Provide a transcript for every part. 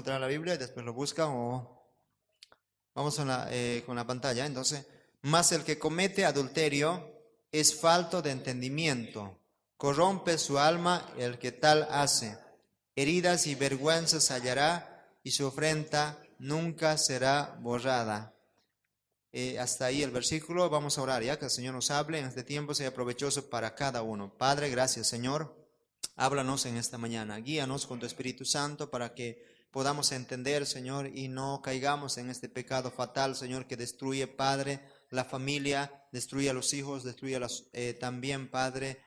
encontrar la Biblia y después lo buscan o vamos con la pantalla. Entonces, mas el que comete adulterio es falto de entendimiento, corrompe su alma el que tal hace. Heridas y vergüenzas hallará y su afrenta nunca será borrada. Hasta ahí el versículo. Vamos a orar ya que el Señor nos hable en este tiempo, sea provechoso para cada uno. Padre, gracias Señor. Háblanos en esta mañana, guíanos con tu Espíritu Santo para que podamos entender, Señor, y no caigamos en este pecado fatal, Señor, que destruye, Padre, la familia, destruye a los hijos, destruye también, Padre,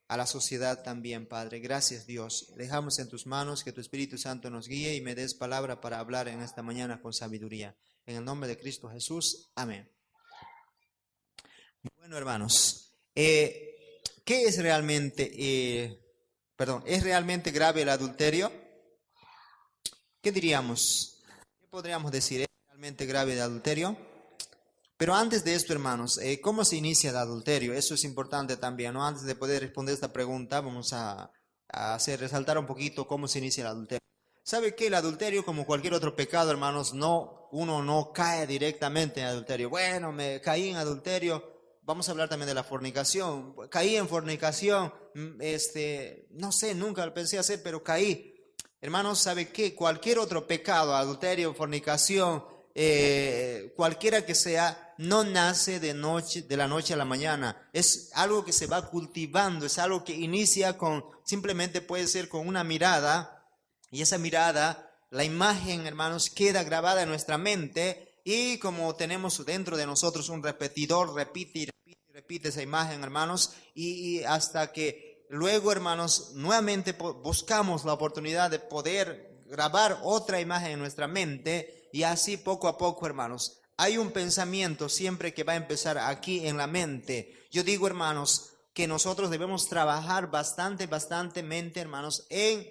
a la sociedad también, Padre. Gracias, Dios. Dejamos en tus manos que tu Espíritu Santo nos guíe y me des palabra para hablar en esta mañana con sabiduría. En el nombre de Cristo Jesús. Amén. Bueno, hermanos, ¿qué es realmente, es realmente grave el adulterio? ¿Qué diríamos? ¿Qué podríamos decir? ¿Es realmente grave el adulterio? Pero antes de esto, hermanos, ¿cómo se inicia el adulterio? Eso es importante también, ¿no? Antes de poder responder esta pregunta, vamos a resaltar un poquito cómo se inicia el adulterio. ¿Sabe qué? El adulterio, como cualquier otro pecado, hermanos, uno no cae directamente en adulterio. Bueno, me caí en adulterio. Vamos a hablar también de la fornicación. Caí en fornicación, no sé, nunca lo pensé hacer, pero caí. Hermanos, ¿sabe qué? Cualquier otro pecado, adulterio, fornicación, cualquiera que sea, no nace de la noche a la mañana. Es algo que se va cultivando, es algo que inicia simplemente puede ser con una mirada, y esa mirada, la imagen, hermanos, queda grabada en nuestra mente, y como tenemos dentro de nosotros un repetidor, repite y repite y repite esa imagen, hermanos, y hasta que luego, hermanos, nuevamente buscamos la oportunidad de poder grabar otra imagen en nuestra mente, y así poco a poco, hermanos, hay un pensamiento siempre que va a empezar aquí en la mente. Yo digo, hermanos, que nosotros debemos trabajar bastantemente, hermanos, en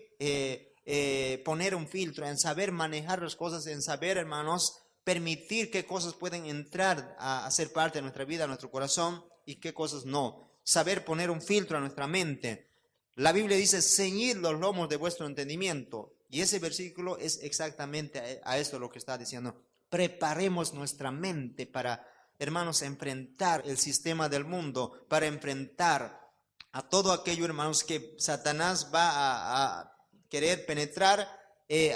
poner un filtro, en saber manejar las cosas, en saber, hermanos, permitir qué cosas pueden entrar a ser parte de nuestra vida, a nuestro corazón, y qué cosas no. Saber poner un filtro a nuestra mente. La Biblia dice, ceñid los lomos de vuestro entendimiento. Y ese versículo es exactamente a esto lo que está diciendo. Preparemos nuestra mente para, hermanos, enfrentar el sistema del mundo, para enfrentar a todo aquello, hermanos, que Satanás va a querer penetrar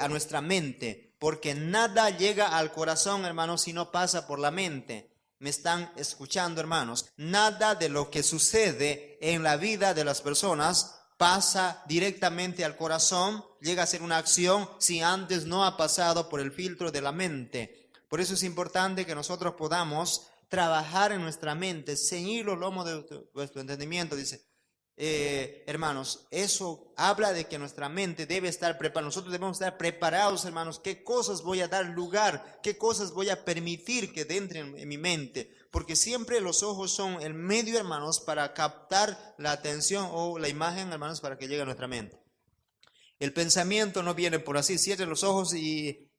a nuestra mente. Porque nada llega al corazón, hermanos, si no pasa por la mente. ¿Me están escuchando, hermanos? Nada de lo que sucede en la vida de las personas pasa directamente al corazón, llega a ser una acción si antes no ha pasado por el filtro de la mente. Por eso es importante que nosotros podamos trabajar en nuestra mente, ceñir los lomos de vuestro entendimiento, dice. Hermanos, eso habla de que nuestra mente debe estar preparada. Nosotros debemos estar preparados, hermanos. ¿Qué cosas voy a dar lugar? ¿Qué cosas voy a permitir que entren en mi mente? Porque siempre los ojos son el medio, hermanos, para captar la atención o la imagen, hermanos, para que llegue a nuestra mente. El pensamiento no viene por así, cierre los ojos y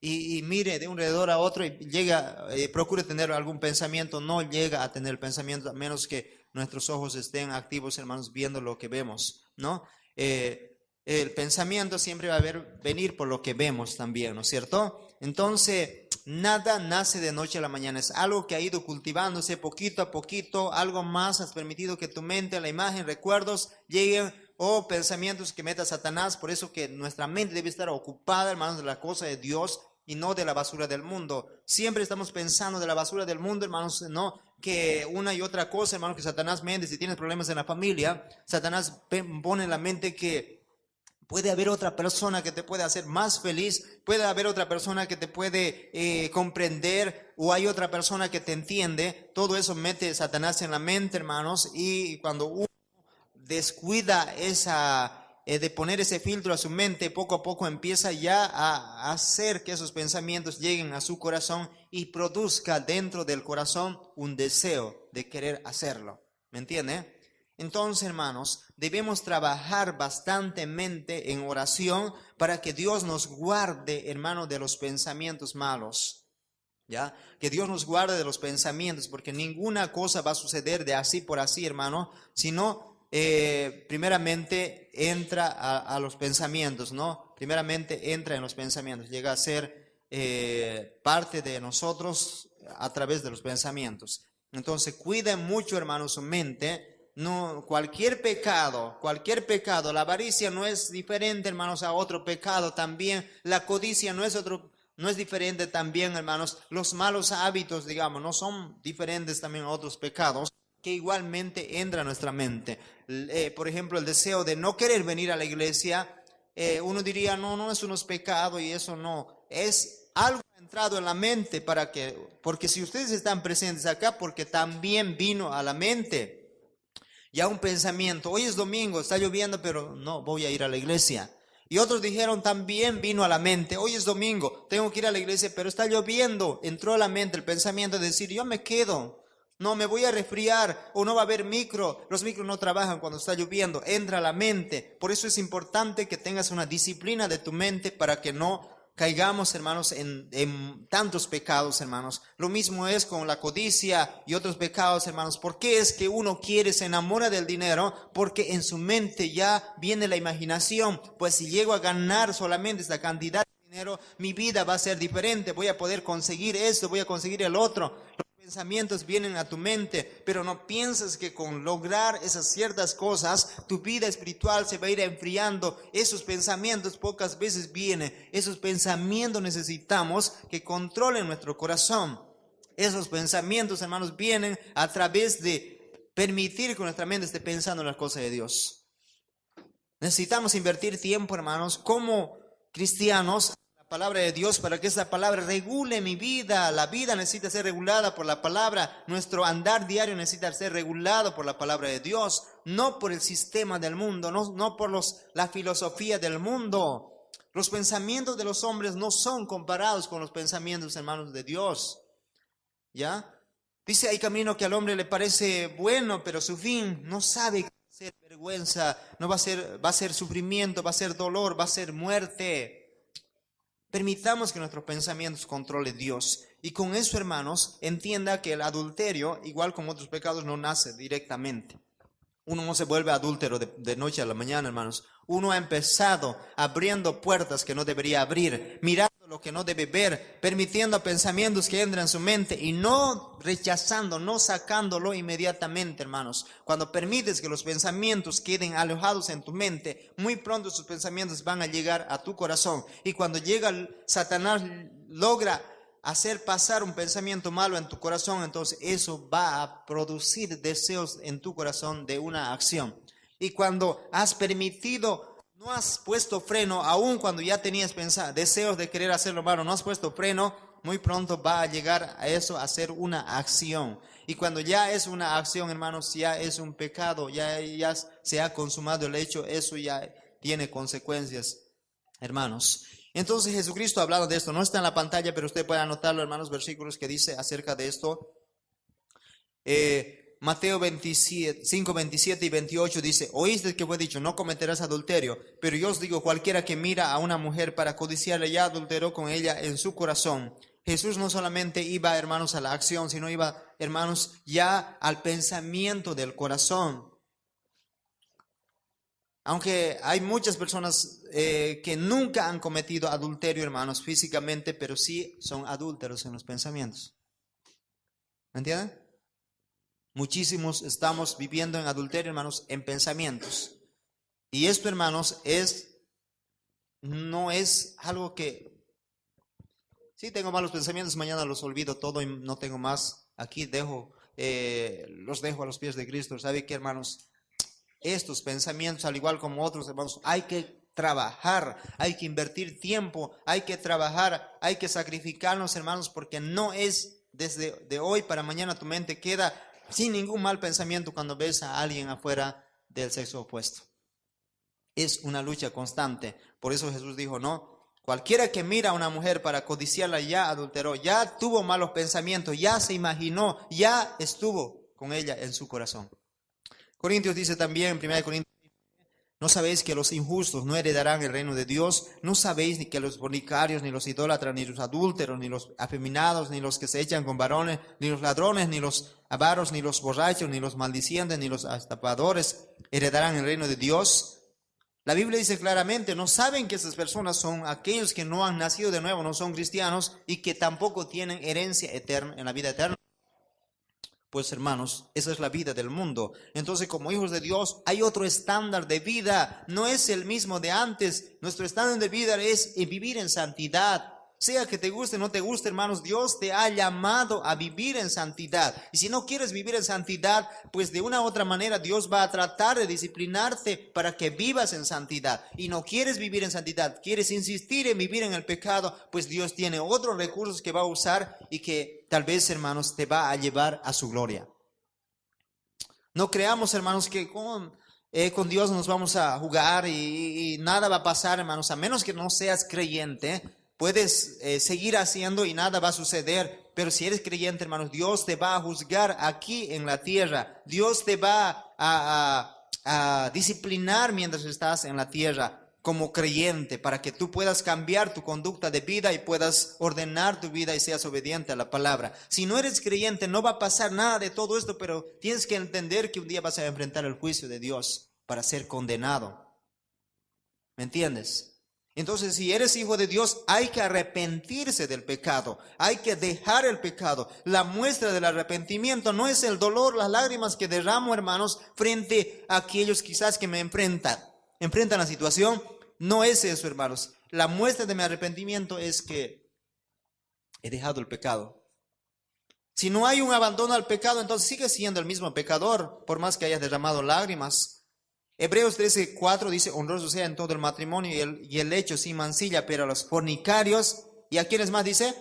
mire de un alrededor a otro y procure tener algún pensamiento. No llega a tener pensamiento a menos que nuestros ojos estén activos, hermanos, viendo lo que vemos, ¿no? El pensamiento siempre va a venir por lo que vemos también, ¿no es cierto? Entonces, nada nace de noche a la mañana, es algo que ha ido cultivándose poquito a poquito, algo más has permitido que tu mente, la imagen, recuerdos lleguen o pensamientos que meta Satanás. Por eso que nuestra mente debe estar ocupada, hermanos, de la cosa de Dios y no de la basura del mundo. Siempre estamos pensando de la basura del mundo, hermanos, no que una y otra cosa, hermanos, que Satanás mete. Si tienes problemas en la familia, Satanás pone en la mente que puede haber otra persona que te puede hacer más feliz, puede haber otra persona que te puede comprender, o hay otra persona que te entiende. Todo eso mete Satanás en la mente, hermanos, y cuando uno descuida de poner ese filtro a su mente, poco a poco empieza ya a hacer que esos pensamientos lleguen a su corazón y produzca dentro del corazón un deseo de querer hacerlo. ¿Me entiende? Entonces, hermanos, debemos trabajar bastantemente en oración para que Dios nos guarde, hermanos, de los pensamientos malos. ¿Ya? Que Dios nos guarde de los pensamientos, porque ninguna cosa va a suceder de así por así, hermano, sino primeramente entra a los pensamientos, ¿no? primeramente entra en los pensamientos, llega a ser parte de nosotros a través de los pensamientos. Entonces, cuiden mucho, hermanos, su mente. No, cualquier pecado, la avaricia no es diferente, hermanos, a otro pecado también. La codicia no es diferente también, hermanos. Los malos hábitos, digamos, no son diferentes también a otros pecados que igualmente entra a nuestra mente. Por ejemplo, el deseo de no querer venir a la iglesia. Uno diría, no es unos pecados y eso no. Es algo entrado en la mente porque si ustedes están presentes acá, porque también vino a la mente. Ya un pensamiento, hoy es domingo, está lloviendo, pero no voy a ir a la iglesia. Y otros dijeron, también vino a la mente, hoy es domingo, tengo que ir a la iglesia, pero está lloviendo. Entró a la mente el pensamiento de decir, yo me quedo, no me voy a resfriar, o no va a haber micro, los micros no trabajan cuando está lloviendo, entra a la mente. Por eso es importante que tengas una disciplina de tu mente para que no caigamos, hermanos, en tantos pecados, hermanos. Lo mismo es con la codicia y otros pecados, hermanos. ¿Por qué es que uno se enamora del dinero? Porque en su mente ya viene la imaginación. Pues si llego a ganar solamente esta cantidad de dinero, mi vida va a ser diferente. Voy a poder conseguir esto, voy a conseguir el otro. Pensamientos vienen a tu mente, pero no pienses que con lograr esas ciertas cosas, tu vida espiritual se va a ir enfriando. Esos pensamientos pocas veces vienen. Esos pensamientos necesitamos que controlen nuestro corazón. Esos pensamientos, hermanos, vienen a través de permitir que nuestra mente esté pensando en las cosas de Dios. Necesitamos invertir tiempo, hermanos, como cristianos, palabra de Dios, para que esta palabra regule mi vida. La vida necesita ser regulada por la palabra. Nuestro andar diario necesita ser regulado por la palabra de Dios, no por el sistema del mundo, no por la filosofía del mundo. Los pensamientos de los hombres no son comparados con los pensamientos, hermanos, de Dios. ¿Ya? Dice, hay camino que al hombre le parece bueno, pero su fin no sabe qué ser vergüenza, no va a ser sufrimiento, va a ser dolor, va a ser muerte. Permitamos que nuestros pensamientos controle Dios. Y con eso, hermanos, entienda que el adulterio, igual como otros pecados, no nace directamente. Uno no se vuelve adúltero de noche a la mañana, hermanos. Uno ha empezado abriendo puertas que no debería abrir, mirando lo que no debe ver, permitiendo pensamientos que entran en su mente y no rechazando, no sacándolo inmediatamente, hermanos. Cuando permites que los pensamientos queden alojados en tu mente, muy pronto sus pensamientos van a llegar a tu corazón. Y cuando llega Satanás, logra hacer pasar un pensamiento malo en tu corazón, entonces eso va a producir deseos en tu corazón de una acción. Y cuando has permitido, no has puesto freno, aun cuando ya tenías deseos de querer hacer lo malo, no has puesto freno, muy pronto va a llegar a eso, a ser una acción. Y cuando ya es una acción, hermanos, ya es un pecado, ya se ha consumado el hecho, eso ya tiene consecuencias, hermanos. Entonces Jesucristo ha hablado de esto, no está en la pantalla, pero usted puede anotarlo, hermanos, versículos que dice acerca de esto. Mateo 5, 27 y 28 dice, oíste que fue dicho, no cometerás adulterio, pero yo os digo, cualquiera que mira a una mujer para codiciarla ya adulteró con ella en su corazón. Jesús no solamente iba, hermanos, a la acción, sino iba, hermanos, ya al pensamiento del corazón. Aunque hay muchas personas que nunca han cometido adulterio, hermanos, físicamente, pero sí son adúlteros en los pensamientos. ¿Me entienden? Muchísimos estamos viviendo en adulterio, hermanos, en pensamientos. Y esto, hermanos, no es algo que, sí tengo malos pensamientos, mañana los olvido todo y no tengo más. Aquí los dejo a los pies de Cristo. ¿Sabe qué, hermanos? Estos pensamientos, al igual como otros, hermanos, hay que trabajar, hay que invertir tiempo, hay que trabajar, hay que sacrificarnos, hermanos, porque no es desde de hoy para mañana tu mente queda sin ningún mal pensamiento cuando ves a alguien afuera del sexo opuesto. Es una lucha constante. Por eso Jesús dijo, no, cualquiera que mira a una mujer para codiciarla ya adulteró, ya tuvo malos pensamientos, ya se imaginó, ya estuvo con ella en su corazón. Corintios dice también, 1 Corintios, ¿no sabéis que los injustos no heredarán el reino de Dios? ¿No sabéis ni que los fornicarios, ni los idólatras, ni los adúlteros, ni los afeminados, ni los que se echan con varones, ni los ladrones, ni los avaros, ni los borrachos, ni los maldicientes, ni los estafadores heredarán el reino de Dios? La Biblia dice claramente, no saben que esas personas son aquellos que no han nacido de nuevo, no son cristianos y que tampoco tienen herencia eterna en la vida eterna. Pues hermanos, esa es la vida del mundo. Entonces, como hijos de Dios, hay otro estándar de vida. No es el mismo de antes. Nuestro estándar de vida es vivir en santidad. Sea que te guste o no te guste, hermanos, Dios te ha llamado a vivir en santidad. Y si no quieres vivir en santidad, pues de una u otra manera Dios va a tratar de disciplinarte para que vivas en santidad. Y no quieres vivir en santidad, quieres insistir en vivir en el pecado, pues Dios tiene otros recursos que va a usar y que tal vez, hermanos, te va a llevar a su gloria. No creamos, hermanos, que con Dios nos vamos a jugar y nada va a pasar, hermanos, a menos que no seas creyente. Puedes seguir haciendo y nada va a suceder, pero si eres creyente, hermanos, Dios te va a juzgar aquí en la tierra. Dios te va a disciplinar mientras estás en la tierra como creyente, para que tú puedas cambiar tu conducta de vida y puedas ordenar tu vida y seas obediente a la palabra. Si no eres creyente, no va a pasar nada de todo esto, pero tienes que entender que un día vas a enfrentar el juicio de Dios para ser condenado. ¿Me entiendes? Entonces, si eres hijo de Dios, hay que arrepentirse del pecado, hay que dejar el pecado. La muestra del arrepentimiento no es el dolor, las lágrimas que derramo, hermanos, frente a aquellos quizás que me enfrentan la situación. No es eso, hermanos. La muestra de mi arrepentimiento es que he dejado el pecado. Si no hay un abandono al pecado, entonces sigue siendo el mismo pecador, por más que hayas derramado lágrimas. Hebreos 13:4 dice, honroso sea en todo el matrimonio y el hecho sin mancilla, pero a los fornicarios, ¿y a quiénes más dice?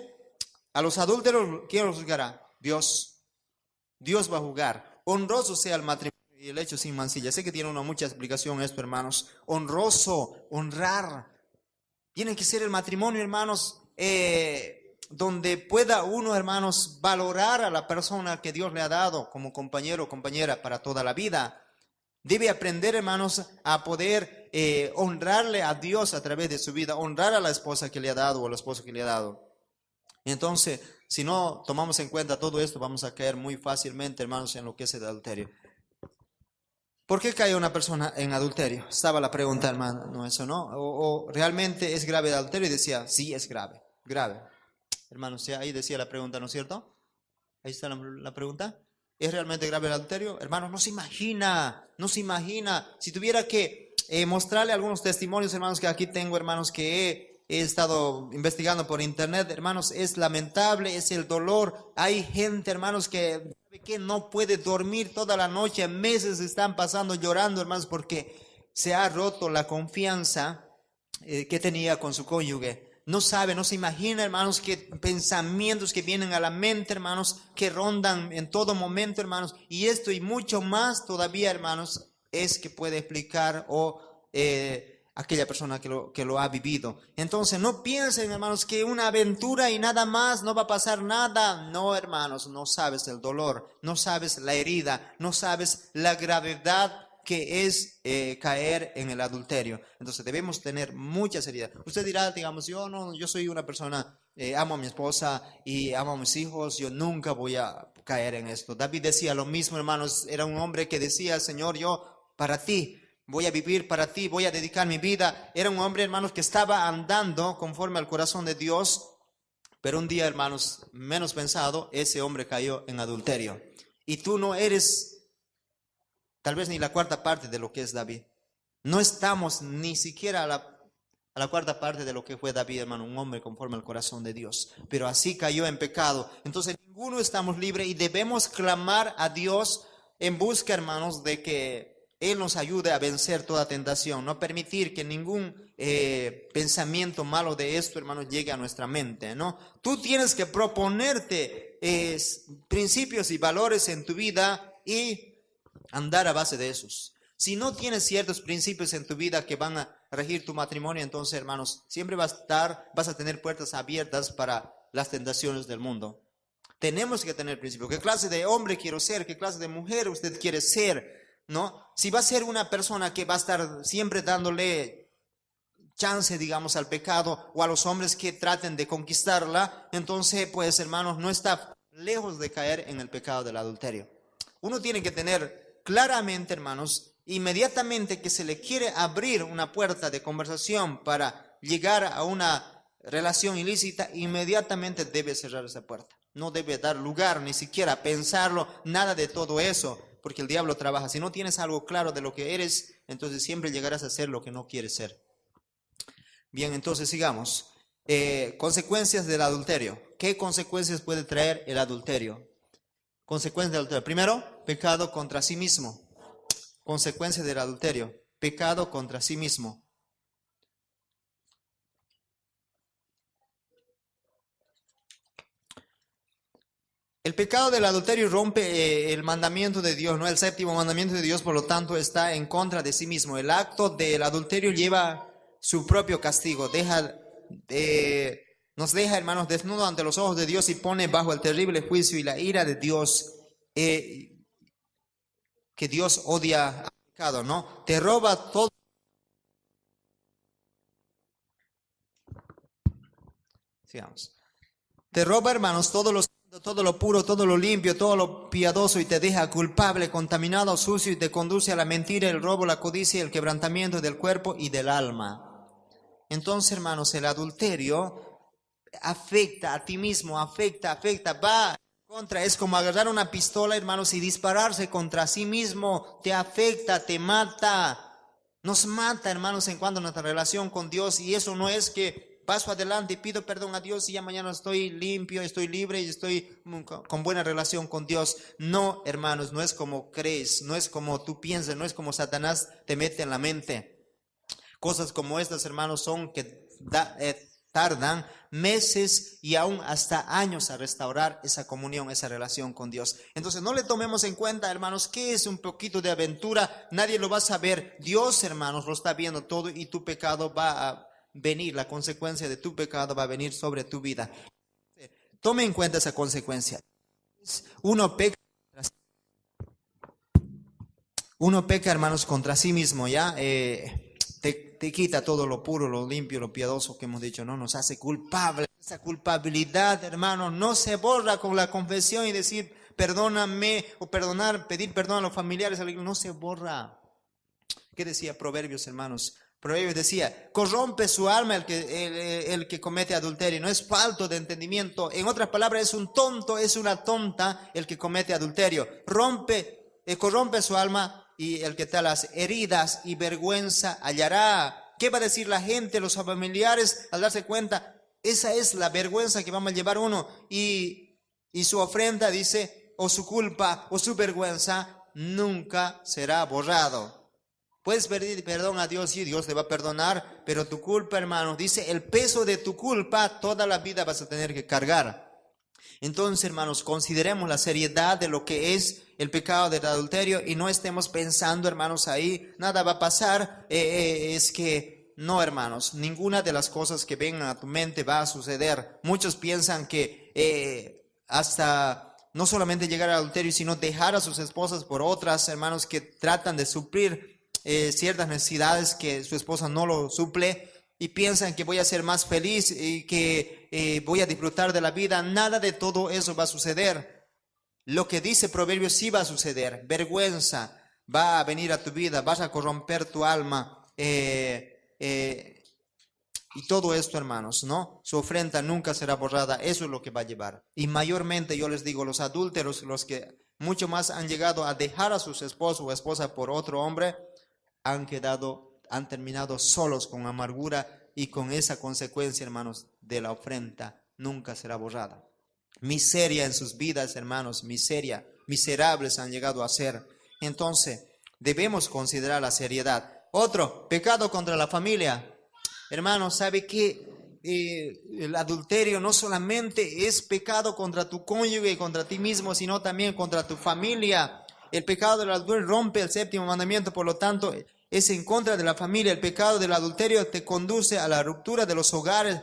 A los adúlteros, ¿quién los juzgará? Dios. Dios va a juzgar. Honroso sea el matrimonio y el hecho sin mancilla. Sé que tiene mucha explicación esto, hermanos. Honroso, honrar. Tiene que ser el matrimonio, hermanos, donde pueda uno, hermanos, valorar a la persona que Dios le ha dado como compañero o compañera para toda la vida. Debe aprender, hermanos, a poder honrarle a Dios a través de su vida, honrar a la esposa que le ha dado o al esposo que le ha dado. Entonces, si no tomamos en cuenta todo esto, vamos a caer muy fácilmente, hermanos, en lo que es el adulterio. ¿Por qué cae una persona en adulterio? Estaba la pregunta, hermano, ¿no? Eso no. ¿O realmente es grave el adulterio? Y decía, sí, es grave, grave. Hermanos, ahí decía la pregunta, ¿no es cierto? Ahí está la pregunta. ¿Es realmente grave el adulterio? Hermanos, no se imagina. Si tuviera que mostrarle algunos testimonios, hermanos, que aquí tengo, hermanos, que he estado investigando por internet, hermanos, es lamentable, es el dolor. Hay gente, hermanos, que no puede dormir toda la noche, meses están pasando llorando, hermanos, porque se ha roto la confianza que tenía con su cónyuge. No sabe, no se imagina, hermanos, que pensamientos que vienen a la mente, hermanos, que rondan en todo momento, hermanos. Y esto y mucho más todavía, hermanos, es que puede explicar aquella persona que lo ha vivido. Entonces, no piensen, hermanos, que una aventura y nada más, no va a pasar nada. No, hermanos, no sabes el dolor, no sabes la herida, no sabes la gravedad que es caer en el adulterio. Entonces debemos tener mucha seriedad. Usted dirá, digamos, yo soy una persona, amo a mi esposa y amo a mis hijos, yo nunca voy a caer en esto. David decía lo mismo, hermanos, era un hombre que decía, Señor, yo para ti voy a vivir, para ti voy a dedicar mi vida. Era un hombre, hermanos, que estaba andando conforme al corazón de Dios, pero un día, hermanos, menos pensado, ese hombre cayó en adulterio. Y tú no eres tal vez ni la cuarta parte de lo que es David. No estamos ni siquiera a la cuarta parte de lo que fue David, hermano, un hombre conforme al corazón de Dios. Pero así cayó en pecado. Entonces ninguno estamos libres y debemos clamar a Dios en busca, hermanos, de que Él nos ayude a vencer toda tentación. No permitir que ningún pensamiento malo de esto, hermanos, llegue a nuestra mente, ¿no? Tú tienes que proponerte principios y valores en tu vida y andar a base de esos. Si no tienes ciertos principios en tu vida que van a regir tu matrimonio, entonces, hermanos, siempre vas a tener puertas abiertas para las tentaciones del mundo. Tenemos que tener principios. ¿Qué clase de hombre quiero ser? ¿Qué clase de mujer usted quiere ser? ¿No? Si va a ser una persona que va a estar siempre dándole chance, digamos, al pecado o a los hombres que traten de conquistarla, entonces, pues, hermanos, no está lejos de caer en el pecado del adulterio. Uno tiene que tener claramente, hermanos, Inmediatamente que se le quiere abrir una puerta de conversación para llegar a una relación ilícita, inmediatamente debe cerrar esa puerta. No debe dar lugar ni siquiera a pensarlo, nada de todo eso, porque el diablo trabaja. Si no tienes algo claro de lo que eres, entonces siempre llegarás a ser lo que no quieres ser. Bien, entonces sigamos. Consecuencias del adulterio. ¿Qué consecuencias puede traer el adulterio? Consecuencias del adulterio. Primero, pecado contra sí mismo. Consecuencia del adulterio, pecado contra sí mismo. El pecado del adulterio rompe el mandamiento de Dios, ¿no? El séptimo mandamiento de Dios, por lo tanto, está en contra de sí mismo. El acto del adulterio lleva su propio castigo, nos deja, hermanos, desnudos ante los ojos de Dios y pone bajo el terrible juicio y la ira de Dios, que Dios odia al pecado, ¿no? Te roba todo. Sigamos. Te roba, hermanos, todo lo puro, todo lo limpio, todo lo piadoso y te deja culpable, contaminado, sucio y te conduce a la mentira, el robo, la codicia y el quebrantamiento del cuerpo y del alma. Entonces, hermanos, el adulterio afecta a ti mismo, afecta, va contra, es como agarrar una pistola, hermanos, y dispararse contra sí mismo, te afecta, te mata. Nos mata, hermanos, en cuanto a nuestra relación con Dios, y eso no es que paso adelante y pido perdón a Dios y ya mañana estoy limpio, estoy libre y estoy con buena relación con Dios. No, hermanos, no es como crees, no es como tú piensas, no es como Satanás te mete en la mente. Cosas como estas, hermanos, son que tardan meses y aún hasta años a restaurar esa comunión, esa relación con Dios. Entonces no le tomemos en cuenta, hermanos, que es un poquito de aventura, nadie lo va a saber. Dios, hermanos, lo está viendo todo y tu pecado va a venir, la consecuencia de tu pecado va a venir sobre tu vida. Tome en cuenta esa consecuencia. Uno peca, hermanos, contra sí mismo, ¿ya? Te quita todo lo puro, lo limpio, lo piadoso que hemos dicho, ¿no? Nos hace culpable. Esa culpabilidad, hermano, no se borra con la confesión y decir, perdóname, o perdonar, pedir perdón a los familiares, no se borra. ¿Qué decía Proverbios, hermanos? Proverbios decía, corrompe su alma el que comete adulterio, no es falto de entendimiento. En otras palabras, es un tonto, es una tonta el que comete adulterio. Corrompe su alma y el que tal las heridas y vergüenza hallará. ¿Qué va a decir la gente, los familiares al darse cuenta? Esa es la vergüenza que vamos a llevar uno. Y su ofrenda dice, o su culpa o su vergüenza nunca será borrado. Puedes pedir perdón a Dios y Dios te va a perdonar, pero tu culpa, hermano, dice, el peso de tu culpa toda la vida vas a tener que cargar. Entonces, hermanos, consideremos la seriedad de lo que es el pecado del adulterio y no estemos pensando, hermanos, ahí nada va a pasar. Es que no, hermanos, ninguna de las cosas que vengan a tu mente va a suceder. Muchos piensan que hasta no solamente llegar al adulterio, sino dejar a sus esposas por otras, hermanos, que tratan de suplir ciertas necesidades que su esposa no lo suple y piensan que voy a ser más feliz y que voy a disfrutar de la vida. Nada de todo eso va a suceder. Lo que dice Proverbios sí va a suceder. Vergüenza va a venir a tu vida, vas a corromper tu alma. Y todo esto, hermanos, ¿no? Su ofrenda nunca será borrada. Eso es lo que va a llevar. Y mayormente yo les digo, los adúlteros, los que mucho más han llegado a dejar a sus esposos o esposa por otro hombre, han terminado solos con amargura y con esa consecuencia, hermanos, de la ofrenda nunca será borrada. Miseria en sus vidas, hermanos, miseria, miserables han llegado a ser. Entonces, debemos considerar la seriedad. Otro, pecado contra la familia. Hermanos, ¿sabe qué? El adulterio no solamente es pecado contra tu cónyuge y contra ti mismo, sino también contra tu familia. El pecado del adulterio rompe el séptimo mandamiento, por lo tanto, es en contra de la familia. El pecado del adulterio te conduce a la ruptura de los hogares,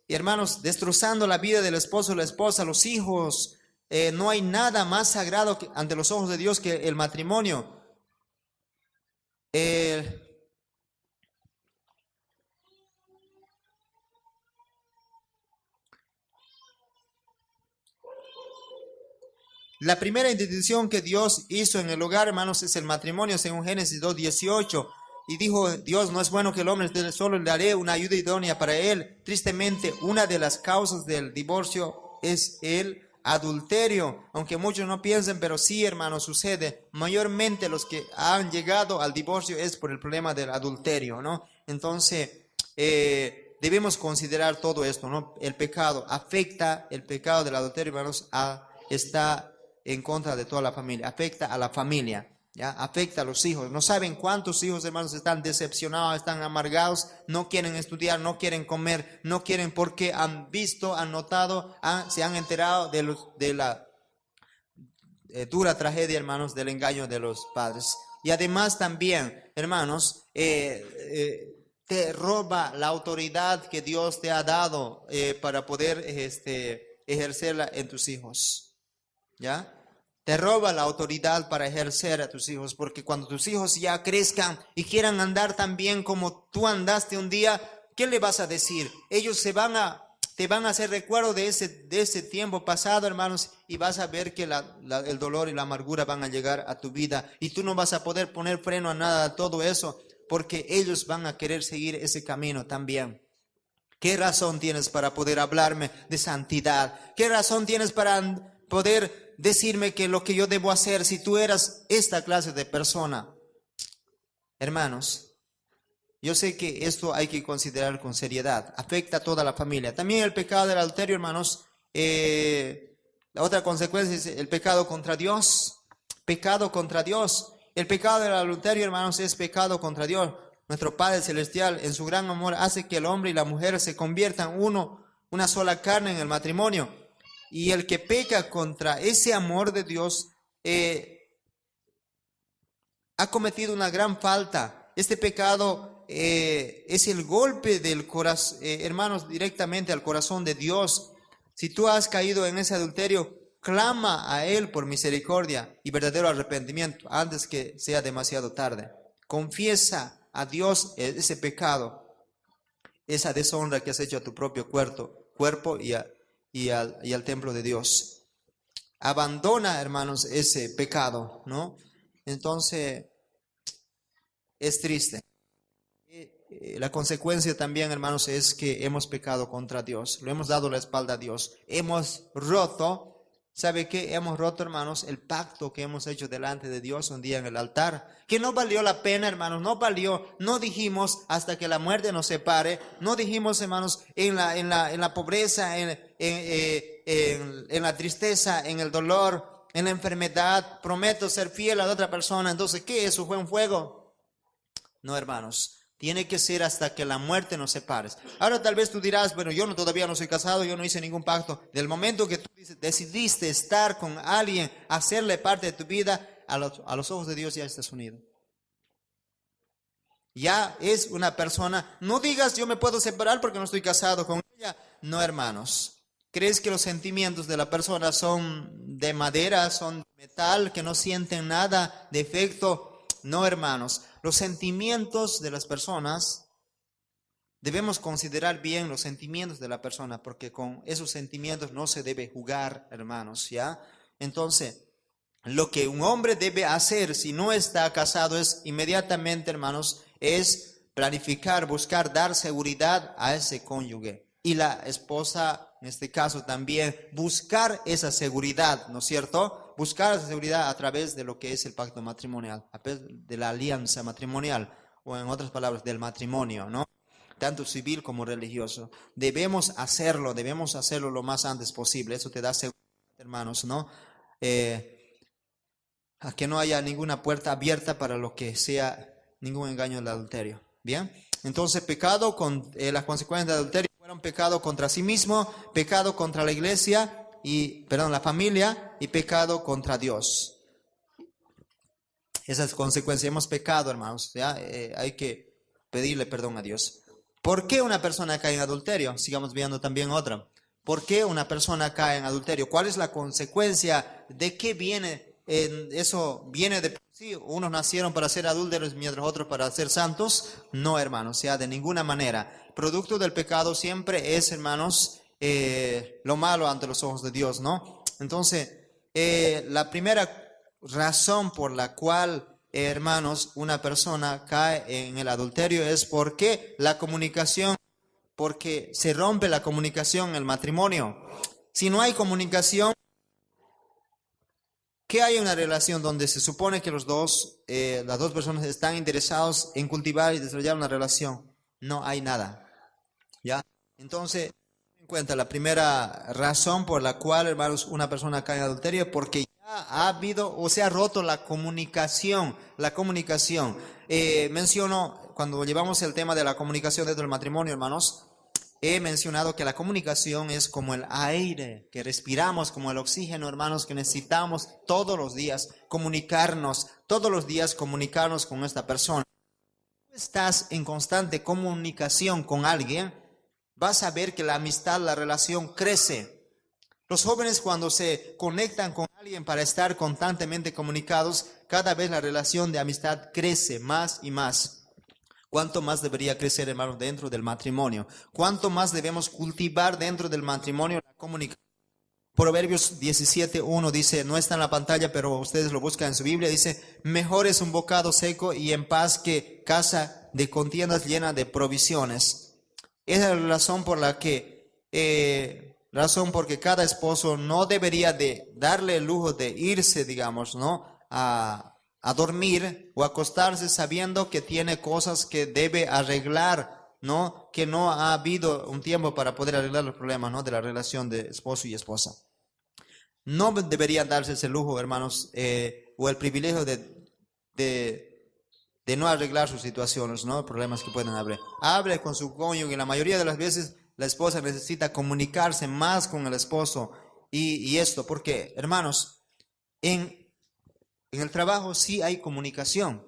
hermanos, destrozando la vida del esposo, la esposa, los hijos. No hay nada más sagrado ante los ojos de Dios que el matrimonio. La primera institución que Dios hizo en el hogar, hermanos, es el matrimonio, según Génesis 2:18. Y dijo Dios, no es bueno que el hombre esté solo, le daré una ayuda idónea para él. Tristemente, una de las causas del divorcio es el adulterio. Aunque muchos no piensen, pero sí, hermanos, sucede. Mayormente los que han llegado al divorcio es por el problema del adulterio, ¿no? Entonces, debemos considerar todo esto, ¿no? El pecado del adulterio, hermanos, está en contra de toda la familia, afecta a la familia, ¿ya? Afecta a los hijos. No saben cuántos hijos, hermanos, están decepcionados, están amargados, no quieren estudiar, no quieren comer, no quieren porque han visto, han notado, se han enterado de la dura tragedia, hermanos, del engaño de los padres. Y además también, hermanos, te roba la autoridad que Dios te ha dado para poder ejercerla en tus hijos, ¿ya? Te roba la autoridad para ejercer a tus hijos, porque cuando tus hijos ya crezcan y quieran andar tan bien como tú andaste un día, ¿qué le vas a decir? Ellos te van a hacer recuerdo de ese tiempo pasado, hermanos, y vas a ver que el dolor y la amargura van a llegar a tu vida, y tú no vas a poder poner freno a nada a todo eso, porque ellos van a querer seguir ese camino también. ¿Qué razón tienes para poder hablarme de santidad? ¿Qué razón tienes para poder decirme que lo que yo debo hacer si tú eras esta clase de persona? Hermanos, yo sé que esto hay que considerar con seriedad. Afecta a toda la familia. También el pecado del adulterio, hermanos, la otra consecuencia es el pecado contra Dios. Pecado contra Dios. El pecado del adulterio, hermanos, es pecado contra Dios. Nuestro Padre Celestial, en su gran amor, hace que el hombre y la mujer se conviertan una sola carne en el matrimonio. Y el que peca contra ese amor de Dios ha cometido una gran falta. Este pecado es el golpe del corazón, hermanos, directamente al corazón de Dios. Si tú has caído en ese adulterio, clama a Él por misericordia y verdadero arrepentimiento antes que sea demasiado tarde. Confiesa a Dios ese pecado, esa deshonra que has hecho a tu propio cuerpo y al templo de Dios. Abandona, hermanos, ese pecado, ¿no? Entonces, es triste. La consecuencia también, hermanos, es que hemos pecado contra Dios. Le hemos dado la espalda a Dios. Hemos roto, ¿sabe qué? Hemos roto, hermanos, el pacto que hemos hecho delante de Dios un día en el altar. Que no valió la pena, hermanos, no valió. No dijimos hasta que la muerte nos separe. No dijimos, hermanos, en la pobreza, en la tristeza, en el dolor, en la enfermedad. Prometo ser fiel a la otra persona. Entonces, ¿qué? ¿Eso fue un fuego? No, hermanos. Tiene que ser hasta que la muerte nos separe. Ahora tal vez tú dirás, bueno, yo todavía no soy casado, yo no hice ningún pacto. Del momento que tú decidiste estar con alguien, hacerle parte de tu vida, a los ojos de Dios ya estás unido. Ya es una persona. No digas, yo me puedo separar porque no estoy casado con ella. No, hermanos. ¿Crees que los sentimientos de la persona son de madera, son de metal, que no sienten nada, defecto? No, hermanos. Los sentimientos de las personas, debemos considerar bien los sentimientos de la persona, porque con esos sentimientos no se debe jugar, hermanos, ¿ya? Entonces, lo que un hombre debe hacer si no está casado es inmediatamente, hermanos, es planificar, buscar, dar seguridad a ese cónyuge. Y la esposa, en este caso también, buscar esa seguridad, ¿no es cierto? Buscar esa seguridad a través de lo que es el pacto matrimonial, a través de la alianza matrimonial, o en otras palabras, del matrimonio, ¿no? Tanto civil como religioso. Debemos hacerlo lo más antes posible. Eso te da seguridad, hermanos, ¿no? A que no haya ninguna puerta abierta para lo que sea ningún engaño del adulterio. Bien, entonces pecado con las consecuencias del adulterio fueron pecado contra sí mismo, pecado contra la iglesia la familia, y pecado contra Dios. Esas consecuencias, hemos pecado, hermanos, ¿ya? Hay que pedirle perdón a Dios. ¿Por qué una persona cae en adulterio? Sigamos viendo también otra. ¿Por qué una persona cae en adulterio? ¿Cuál es la consecuencia? ¿De qué viene? ¿Eso viene de sí? ¿Unos nacieron para ser adúlteros mientras otros para ser santos? No, hermanos, de ninguna manera. Producto del pecado siempre es, hermanos, lo malo ante los ojos de Dios, ¿no? Entonces, La primera razón por la cual, hermanos, una persona cae en el adulterio es porque porque se rompe la comunicación en el matrimonio. Si no hay comunicación, ¿qué hay en una relación donde se supone que las dos personas están interesados en cultivar y desarrollar una relación? No hay nada, ¿ya? Entonces, en cuenta, la primera razón por la cual, hermanos, una persona cae en adulterio es porque ya ha habido o se ha roto la comunicación. Menciono, cuando llevamos el tema de la comunicación dentro del matrimonio, hermanos, he mencionado que la comunicación es como el aire que respiramos, como el oxígeno, hermanos, que necesitamos todos los días comunicarnos con esta persona. Si tú estás en constante comunicación con alguien, vas a ver que la amistad, la relación crece. Los jóvenes, cuando se conectan con alguien para estar constantemente comunicados, cada vez la relación de amistad crece más y más. ¿Cuánto más debería crecer, hermanos, dentro del matrimonio? ¿Cuánto más debemos cultivar dentro del matrimonio la comunicación? Proverbios 17:1 dice, no está en la pantalla, pero ustedes lo buscan en su Biblia, dice, mejor es un bocado seco y en paz que casa de contiendas llena de provisiones. Esa es la razón por porque cada esposo no debería de darle el lujo de irse, digamos, ¿no? A dormir o acostarse sabiendo que tiene cosas que debe arreglar, ¿no? Que no ha habido un tiempo para poder arreglar los problemas, ¿no? De la relación de esposo y esposa. No deberían darse ese lujo, hermanos, o el privilegio de no arreglar sus situaciones, ¿no? Problemas que pueden haber. Hable con su cónyuge. La mayoría de las veces la esposa necesita comunicarse más con el esposo. Y esto, porque, hermanos, en el trabajo sí hay comunicación.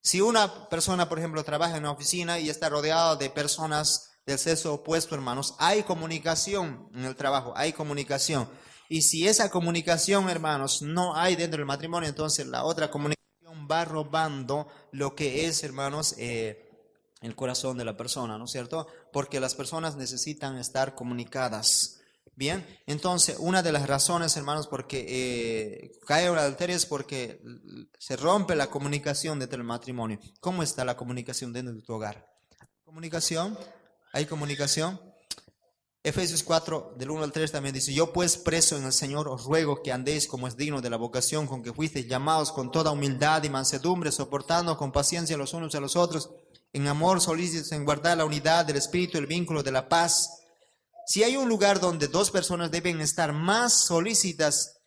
Si una persona, por ejemplo, trabaja en una oficina y está rodeado de personas del sexo opuesto, hermanos, hay comunicación en el trabajo, hay comunicación. Y si esa comunicación, hermanos, no hay dentro del matrimonio, entonces la otra comunicación va robando lo que es, hermanos, el corazón de la persona, ¿no es cierto? Porque las personas necesitan estar comunicadas. Bien, entonces una de las razones, hermanos, porque cae el adulterio es porque se rompe la comunicación dentro del matrimonio. ¿Cómo está la comunicación dentro de tu hogar? ¿Comunicación? ¿Hay comunicación? Efesios 4, del 1 al 3 también dice, yo pues preso en el Señor os ruego que andéis como es digno de la vocación con que fuisteis llamados, con toda humildad y mansedumbre, soportando con paciencia los unos a los otros, en amor solícitos en guardar la unidad del Espíritu, el vínculo de la paz. Si hay un lugar donde dos personas deben estar más solícitas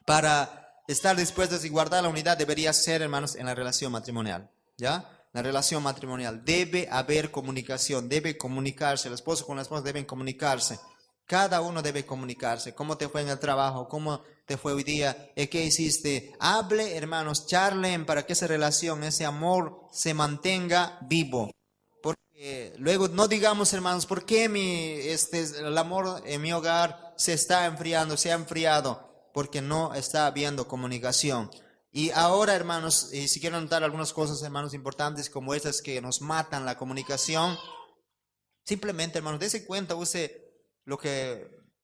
para estar dispuestas y guardar la unidad, debería ser, hermanos, en la relación matrimonial, ¿ya? La relación matrimonial. Debe haber comunicación, debe comunicarse. El esposo con la esposa deben comunicarse. Cada uno debe comunicarse. ¿Cómo te fue en el trabajo? ¿Cómo te fue hoy día? ¿Qué hiciste? Hable, hermanos, charlen para que esa relación, ese amor se mantenga vivo. Luego no digamos, hermanos, ¿por qué el amor en mi hogar se está enfriando, se ha enfriado? Porque no está habiendo comunicación. Y ahora, hermanos, si quiero anotar algunas cosas, hermanos, importantes como estas que nos matan la comunicación, simplemente, hermanos, dése cuenta, use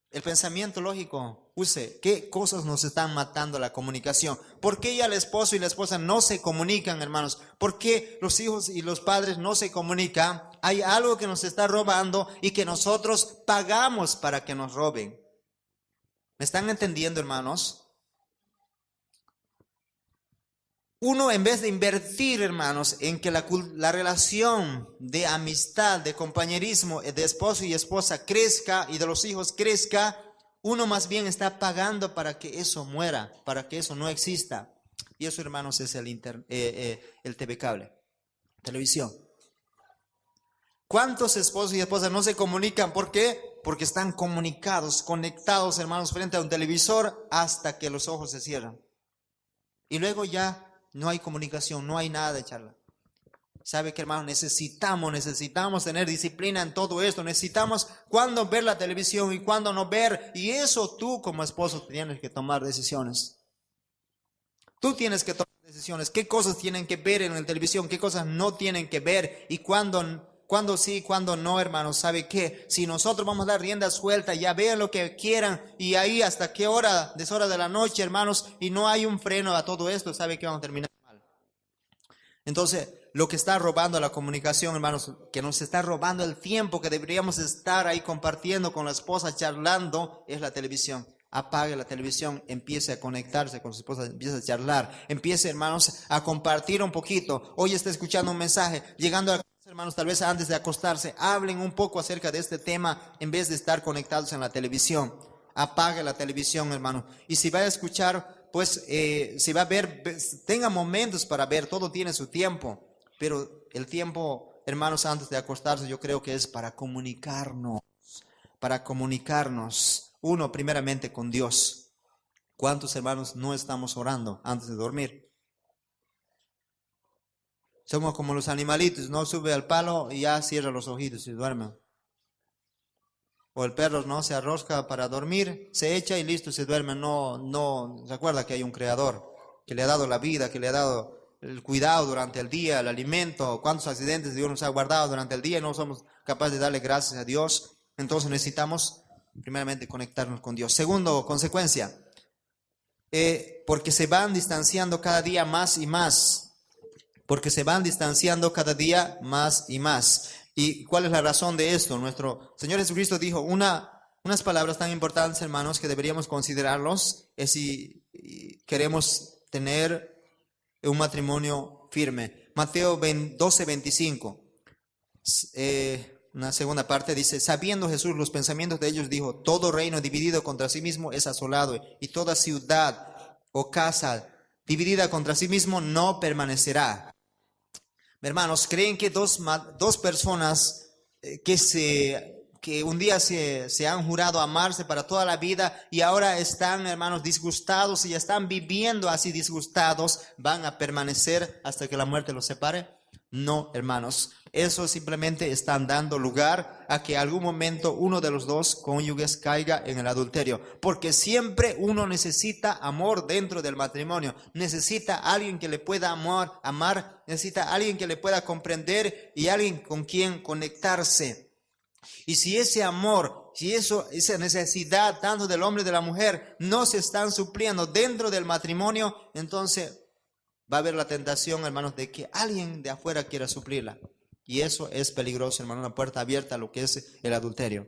el pensamiento lógico, use qué cosas nos están matando la comunicación. ¿Por qué ya el esposo y la esposa no se comunican, hermanos? ¿Por qué los hijos y los padres no se comunican? Hay algo que nos está robando y que nosotros pagamos para que nos roben. ¿Me están entendiendo, hermanos? Uno, en vez de invertir, hermanos, en que la relación de amistad, de compañerismo, de esposo y esposa crezca y de los hijos crezca, uno más bien está pagando para que eso muera, para que eso no exista. Y eso, hermanos, es el TV cable, televisión. ¿Cuántos esposos y esposas no se comunican? ¿Por qué? Porque están comunicados, conectados, hermanos, frente a un televisor hasta que los ojos se cierran. Y luego ya no hay comunicación, no hay nada de charla. ¿Sabe qué, hermano? Necesitamos tener disciplina en todo esto. Necesitamos cuándo ver la televisión y cuándo no ver. Y eso tú como esposo tienes que tomar decisiones. Tú tienes que tomar decisiones. ¿Qué cosas tienen que ver en la televisión? ¿Qué cosas no tienen que ver? Y cuándo cuándo sí, cuándo no, hermanos. ¿Sabe qué? Si nosotros vamos a dar rienda suelta, ya vean lo que quieran, y ahí hasta qué hora, deshora de la noche, hermanos, y no hay un freno a todo esto, ¿sabe que vamos a terminar mal? Entonces, lo que está robando la comunicación, hermanos, que nos está robando el tiempo que deberíamos estar ahí compartiendo con la esposa, charlando, es la televisión. Apague la televisión, empiece a conectarse con su esposa, empiece a charlar, empiece, hermanos, a compartir un poquito. Hoy está escuchando un mensaje, llegando a casa, hermanos, tal vez antes de acostarse, hablen un poco acerca de este tema en vez de estar conectados en la televisión. Apague la televisión, hermano. Y si va a escuchar, pues, si va a ver, tenga momentos para ver, todo tiene su tiempo. Pero el tiempo, hermanos, antes de acostarse, yo creo que es para comunicarnos. Para comunicarnos. Uno, primeramente, con Dios. ¿Cuántos hermanos no estamos orando antes de dormir? Somos como los animalitos, no sube al palo y ya cierra los ojitos y duerme. O el perro no se arrosca para dormir, se echa y listo, se duerme. No se acuerda que hay un creador que le ha dado la vida, que le ha dado el cuidado durante el día, el alimento. Cuántos accidentes Dios nos ha guardado durante el día y no somos capaces de darle gracias a Dios. Entonces necesitamos primeramente conectarnos con Dios. Segundo, consecuencia, porque se van distanciando cada día más y más. Porque se van distanciando cada día más y más. ¿Y cuál es la razón de esto? Nuestro Señor Jesucristo dijo unas palabras tan importantes, hermanos, que deberíamos considerarlos si queremos tener un matrimonio firme. Mateo 12:25. Una segunda parte dice, sabiendo Jesús los pensamientos de ellos, dijo, todo reino dividido contra sí mismo es asolado, y toda ciudad o casa dividida contra sí mismo no permanecerá. Hermanos, ¿creen que dos personas que un día se han jurado amarse para toda la vida y ahora están, hermanos, disgustados y ya están viviendo así disgustados, van a permanecer hasta que la muerte los separe? No, hermanos, eso simplemente están dando lugar a que algún momento uno de los dos cónyuges caiga en el adulterio, porque siempre uno necesita amor dentro del matrimonio, necesita alguien que le pueda amar, necesita alguien que le pueda comprender y alguien con quien conectarse. Y si ese amor, esa necesidad tanto del hombre y de la mujer no se están supliendo dentro del matrimonio, entonces va a haber la tentación, hermanos, de que alguien de afuera quiera suplirla. Y eso es peligroso, hermano, una puerta abierta a lo que es el adulterio.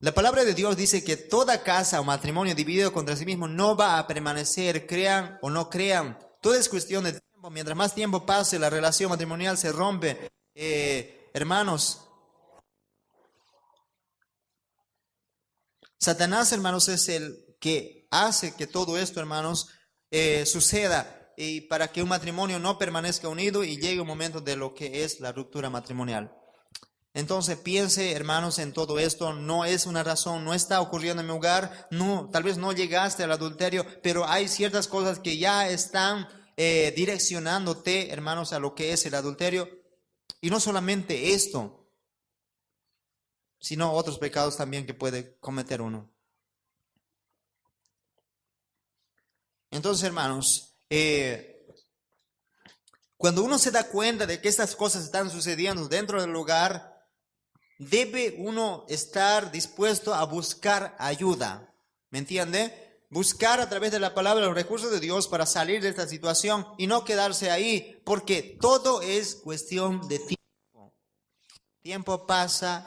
La palabra de Dios dice que toda casa o matrimonio dividido contra sí mismo no va a permanecer, crean o no crean. Todo es cuestión de tiempo. Mientras más tiempo pase, la relación matrimonial se rompe. Hermanos, Satanás, hermanos, es el que hace que todo esto, hermanos, suceda, y para que un matrimonio no permanezca unido y llegue un momento de lo que es la ruptura matrimonial. Entonces piense, hermanos, en todo esto. No es una razón, no está ocurriendo en mi hogar, no, tal vez no llegaste al adulterio, pero hay ciertas cosas que ya están direccionándote, hermanos, a lo que es el adulterio. Y no solamente esto, sino otros pecados también que puede cometer uno. Entonces, hermanos, cuando uno se da cuenta de que estas cosas están sucediendo dentro del hogar, debe uno estar dispuesto a buscar ayuda. ¿Me entiende? Buscar a través de la palabra los recursos de Dios para salir de esta situación y no quedarse ahí, porque todo es cuestión de tiempo. Tiempo pasa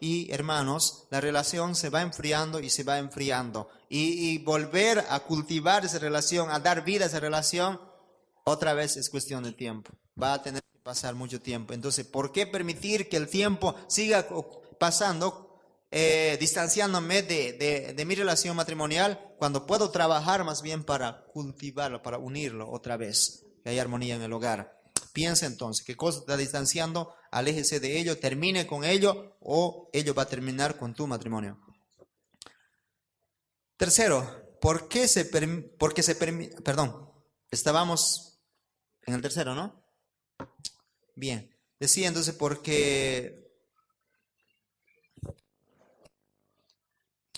y, hermanos, la relación se va enfriando y se va enfriando. Y volver a cultivar esa relación, a dar vida a esa relación, otra vez es cuestión de tiempo. Va a tener que pasar mucho tiempo. Entonces, ¿por qué permitir que el tiempo siga pasando, distanciándome de mi relación matrimonial, cuando puedo trabajar más bien para cultivarlo, para unirlo otra vez, que haya armonía en el hogar? Piensa entonces, ¿qué cosa está distanciando? Aléjese de ello, termine con ello, o ello va a terminar con tu matrimonio. Tercero, estábamos en el tercero, ¿no? Bien, decía entonces porque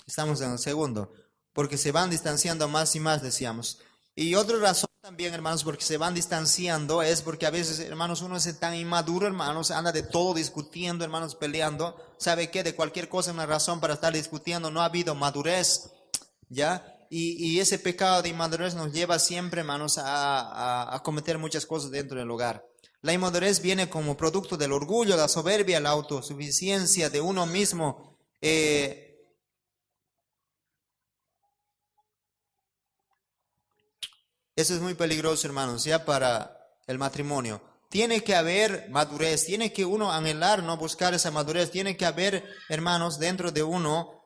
estamos en el segundo, porque se van distanciando más y más, decíamos. Y otra razón también, hermanos, porque se van distanciando, es porque a veces, hermanos, uno es tan inmaduro, hermanos, anda de todo discutiendo, hermanos, peleando. ¿Sabe qué? De cualquier cosa, una razón para estar discutiendo, no ha habido madurez, ¿ya? Y ese pecado de inmadurez nos lleva siempre, hermanos, a cometer muchas cosas dentro del hogar. La inmadurez viene como producto del orgullo, la soberbia, la autosuficiencia de uno mismo. Eso es muy peligroso, hermanos, ya para el matrimonio. Tiene que haber madurez, tiene que uno anhelar, no buscar esa madurez, tiene que haber, hermanos, dentro de uno,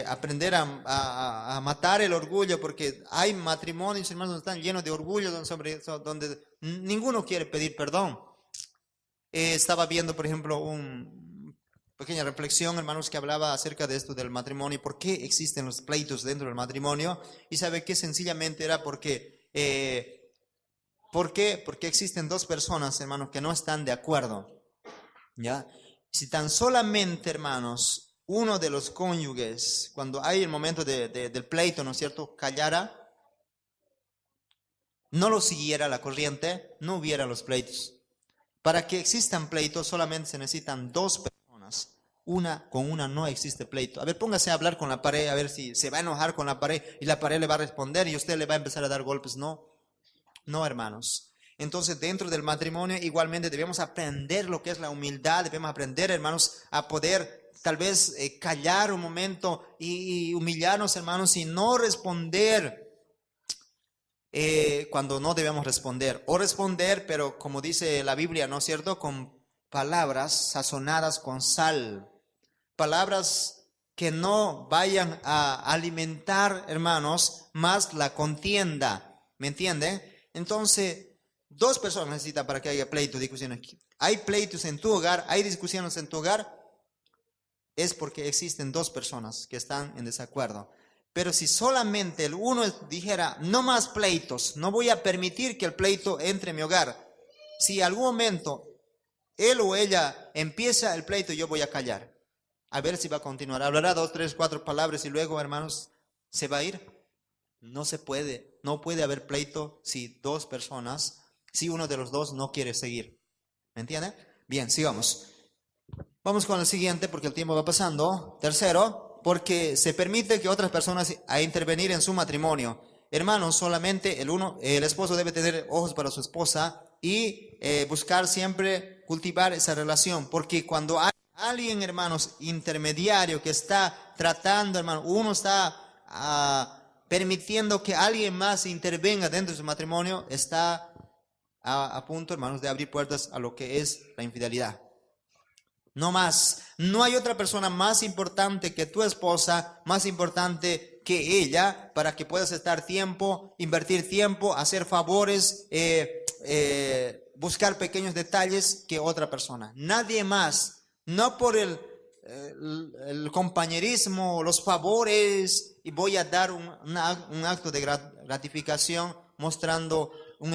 aprender a matar el orgullo, porque hay matrimonios, hermanos, están llenos de orgullo, donde ninguno quiere pedir perdón. Estaba viendo, por ejemplo, una pequeña reflexión, hermanos, que hablaba acerca de esto del matrimonio, por qué existen los pleitos dentro del matrimonio, y sabe que sencillamente era porque... ¿Por qué? Porque existen dos personas, hermanos, que no están de acuerdo, ¿ya? Si tan solamente, hermanos, uno de los cónyuges, cuando hay el momento del pleito, ¿no es cierto?, callara, no lo siguiera la corriente, no hubiera los pleitos. Para que existan pleitos solamente se necesitan dos personas. Con una no existe pleito. A ver, póngase a hablar con la pared, a ver si se va a enojar con la pared y la pared le va a responder y usted le va a empezar a dar golpes. No, hermanos. Entonces, dentro del matrimonio igualmente debemos aprender lo que es la humildad, debemos aprender, hermanos, a poder tal vez callar un momento y humillarnos, hermanos, y no responder cuando no debemos responder. O responder, pero como dice la Biblia, ¿no es cierto?, con palabras sazonadas con sal. Palabras que no vayan a alimentar, hermanos, más la contienda. ¿Me entienden? Entonces, dos personas necesitan para que haya pleito, discusiones. Hay pleitos en tu hogar, hay discusiones en tu hogar, es porque existen dos personas que están en desacuerdo. Pero si solamente el uno dijera, no más pleitos, no voy a permitir que el pleito entre en mi hogar. Si en algún momento él o ella empieza el pleito, yo voy a callar. A ver si va a continuar. Hablará 2, 3, 4 palabras y luego, hermanos, se va a ir. No se puede. No puede haber pleito si dos personas, si uno de los dos no quiere seguir. ¿Me entiende? Bien, sigamos. Vamos con el siguiente porque el tiempo va pasando. Tercero, porque se permite que otras personas a intervenir en su matrimonio. Hermanos, solamente el esposo debe tener ojos para su esposa y buscar siempre cultivar esa relación. Porque cuando hay alguien, hermanos, intermediario que está tratando, hermano, uno está permitiendo que alguien más intervenga dentro de su matrimonio, está a punto, hermanos, de abrir puertas a lo que es la infidelidad. No más. No hay otra persona más importante que tu esposa, más importante que ella, para que puedas estar tiempo, invertir tiempo, hacer favores, buscar pequeños detalles que otra persona. Nadie más. No por el compañerismo, los favores, y voy a dar un acto de gratificación mostrando un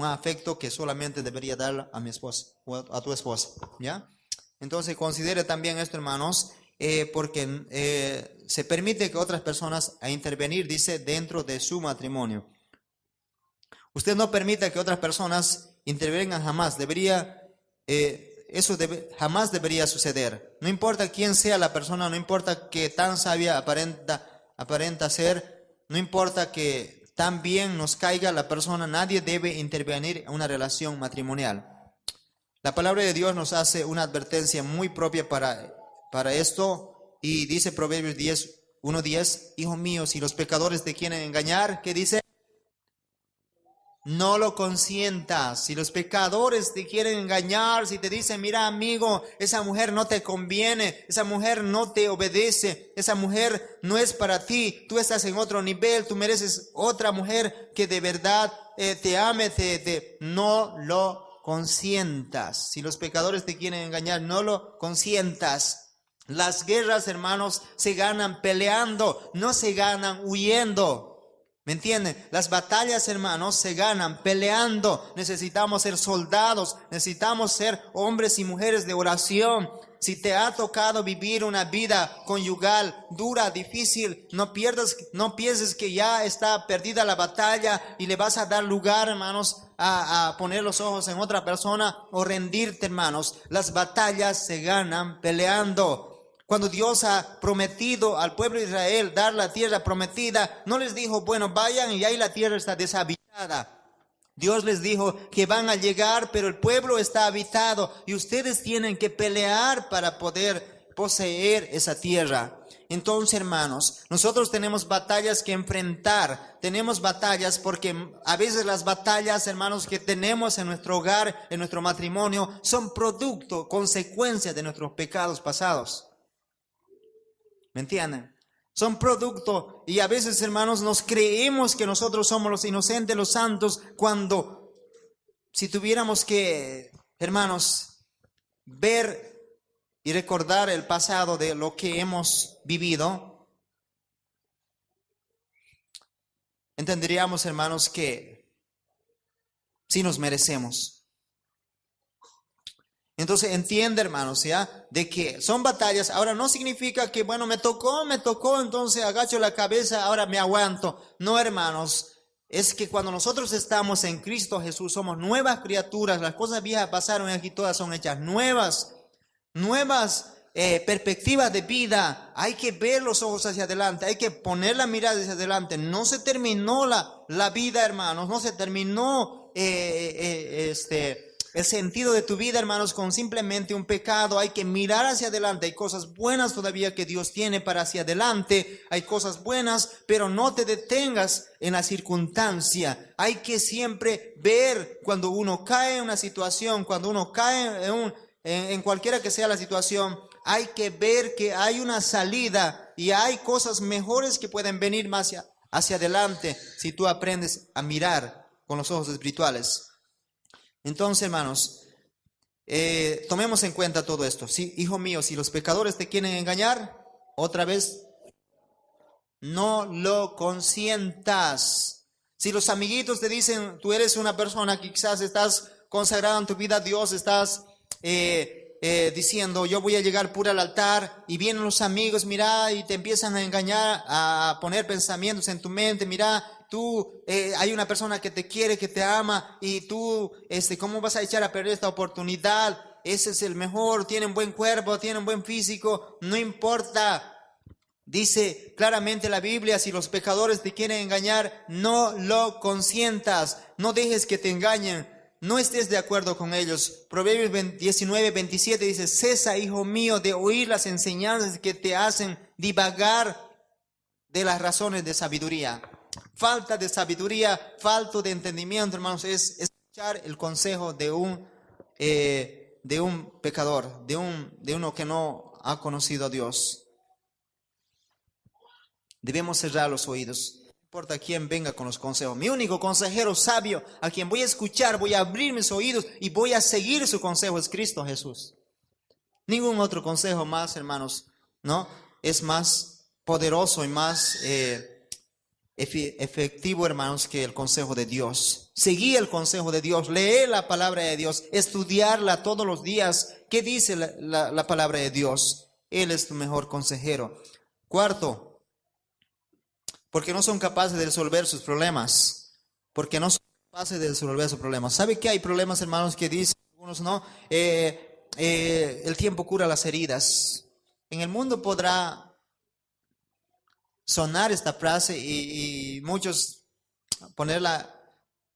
afecto que solamente debería dar a mi esposa o a tu esposa, ¿ya? Entonces considere también esto, hermanos, porque se permite que otras personas a intervenir, dice, dentro de su matrimonio. Usted no permita que otras personas intervengan jamás. Jamás debería suceder. No importa quién sea la persona, no importa que tan sabia aparenta ser, no importa que tan bien nos caiga la persona, nadie debe intervenir en una relación matrimonial. La palabra de Dios nos hace una advertencia muy propia para esto y dice Proverbios 1:10, hijo mío, si los pecadores te quieren engañar, ¿qué dice? No lo consientas. Si los pecadores te quieren engañar, si te dicen, mira amigo, esa mujer no te conviene, esa mujer no te obedece, esa mujer no es para ti, tú estás en otro nivel, tú mereces otra mujer que de verdad te ame, no lo consientas. Si los pecadores te quieren engañar, no lo consientas. Las guerras, hermanos, se ganan peleando, no se ganan huyendo. ¿Me entienden? Las batallas, hermanos, se ganan peleando. Necesitamos ser soldados, necesitamos ser hombres y mujeres de oración. Si te ha tocado vivir una vida conyugal dura, difícil, no pienses que ya está perdida la batalla y le vas a dar lugar, hermanos, a poner los ojos en otra persona o rendirte, hermanos. Las batallas se ganan peleando. Cuando Dios ha prometido al pueblo de Israel dar la tierra prometida, no les dijo, bueno, vayan y ahí la tierra está deshabitada. Dios les dijo que van a llegar, pero el pueblo está habitado y ustedes tienen que pelear para poder poseer esa tierra. Entonces, hermanos, nosotros tenemos batallas que enfrentar. Tenemos batallas porque a veces las batallas, hermanos, que tenemos en nuestro hogar, en nuestro matrimonio, son producto, consecuencia de nuestros pecados pasados. ¿Me entienden? Son producto, y a veces, hermanos, nos creemos que nosotros somos los inocentes, los santos, cuando si tuviéramos que, hermanos, ver y recordar el pasado de lo que hemos vivido, entenderíamos, hermanos, que sí nos merecemos. Entonces entiende, hermanos, ¿ya? De que son batallas. Ahora no significa que, bueno, me tocó, entonces agacho la cabeza, ahora me aguanto. No, hermanos, es que cuando nosotros estamos en Cristo Jesús, somos nuevas criaturas. Las cosas viejas pasaron y aquí todas son hechas nuevas perspectivas de vida. Hay que ver los ojos hacia adelante, hay que poner la mirada hacia adelante. No se terminó la vida, hermanos, no se terminó el sentido de tu vida, hermanos, con simplemente un pecado. Hay que mirar hacia adelante. Hay cosas buenas todavía que Dios tiene para hacia adelante. Hay cosas buenas, pero no te detengas en la circunstancia. Hay que siempre ver cuando uno cae en una situación, cuando uno cae en cualquiera que sea la situación, hay que ver que hay una salida y hay cosas mejores que pueden venir más hacia adelante si tú aprendes a mirar con los ojos espirituales. Entonces, hermanos, tomemos en cuenta todo esto. Sí, hijo mío, si los pecadores te quieren engañar, otra vez, no lo consientas. Si los amiguitos te dicen, tú eres una persona que quizás estás consagrado en tu vida a Dios, estás diciendo, yo voy a llegar pura al altar, y vienen los amigos, mira, y te empiezan a engañar, a poner pensamientos en tu mente, mira, tú, hay una persona que te quiere, que te ama, y tú, ¿cómo vas a echar a perder esta oportunidad? Ese es el mejor, tienen buen cuerpo, tienen buen físico, no importa. Dice claramente la Biblia, si los pecadores te quieren engañar, no lo consientas, no dejes que te engañen, no estés de acuerdo con ellos. Proverbios 19:27 dice, cesa, hijo mío, de oír las enseñanzas que te hacen divagar de las razones de sabiduría. Falta de sabiduría, falta de entendimiento, hermanos, es escuchar el consejo de un pecador, de uno que no ha conocido a Dios. Debemos cerrar los oídos. No importa quién venga con los consejos. Mi único consejero sabio, a quien voy a escuchar, voy a abrir mis oídos y voy a seguir su consejo, es Cristo Jesús. Ningún otro consejo más, hermanos, ¿no? Es más poderoso y más efectivo, hermanos, que el consejo de Dios. Seguí el consejo de Dios, lee la palabra de Dios, estudiarla todos los días. ¿Qué dice la palabra de Dios? Él es tu mejor consejero. Cuarto, porque no son capaces de resolver sus problemas. Porque no son capaces de resolver sus problemas. ¿Sabe que hay problemas, hermanos, que dicen algunos, no? El tiempo cura las heridas. En el mundo podrá sonar esta frase y muchos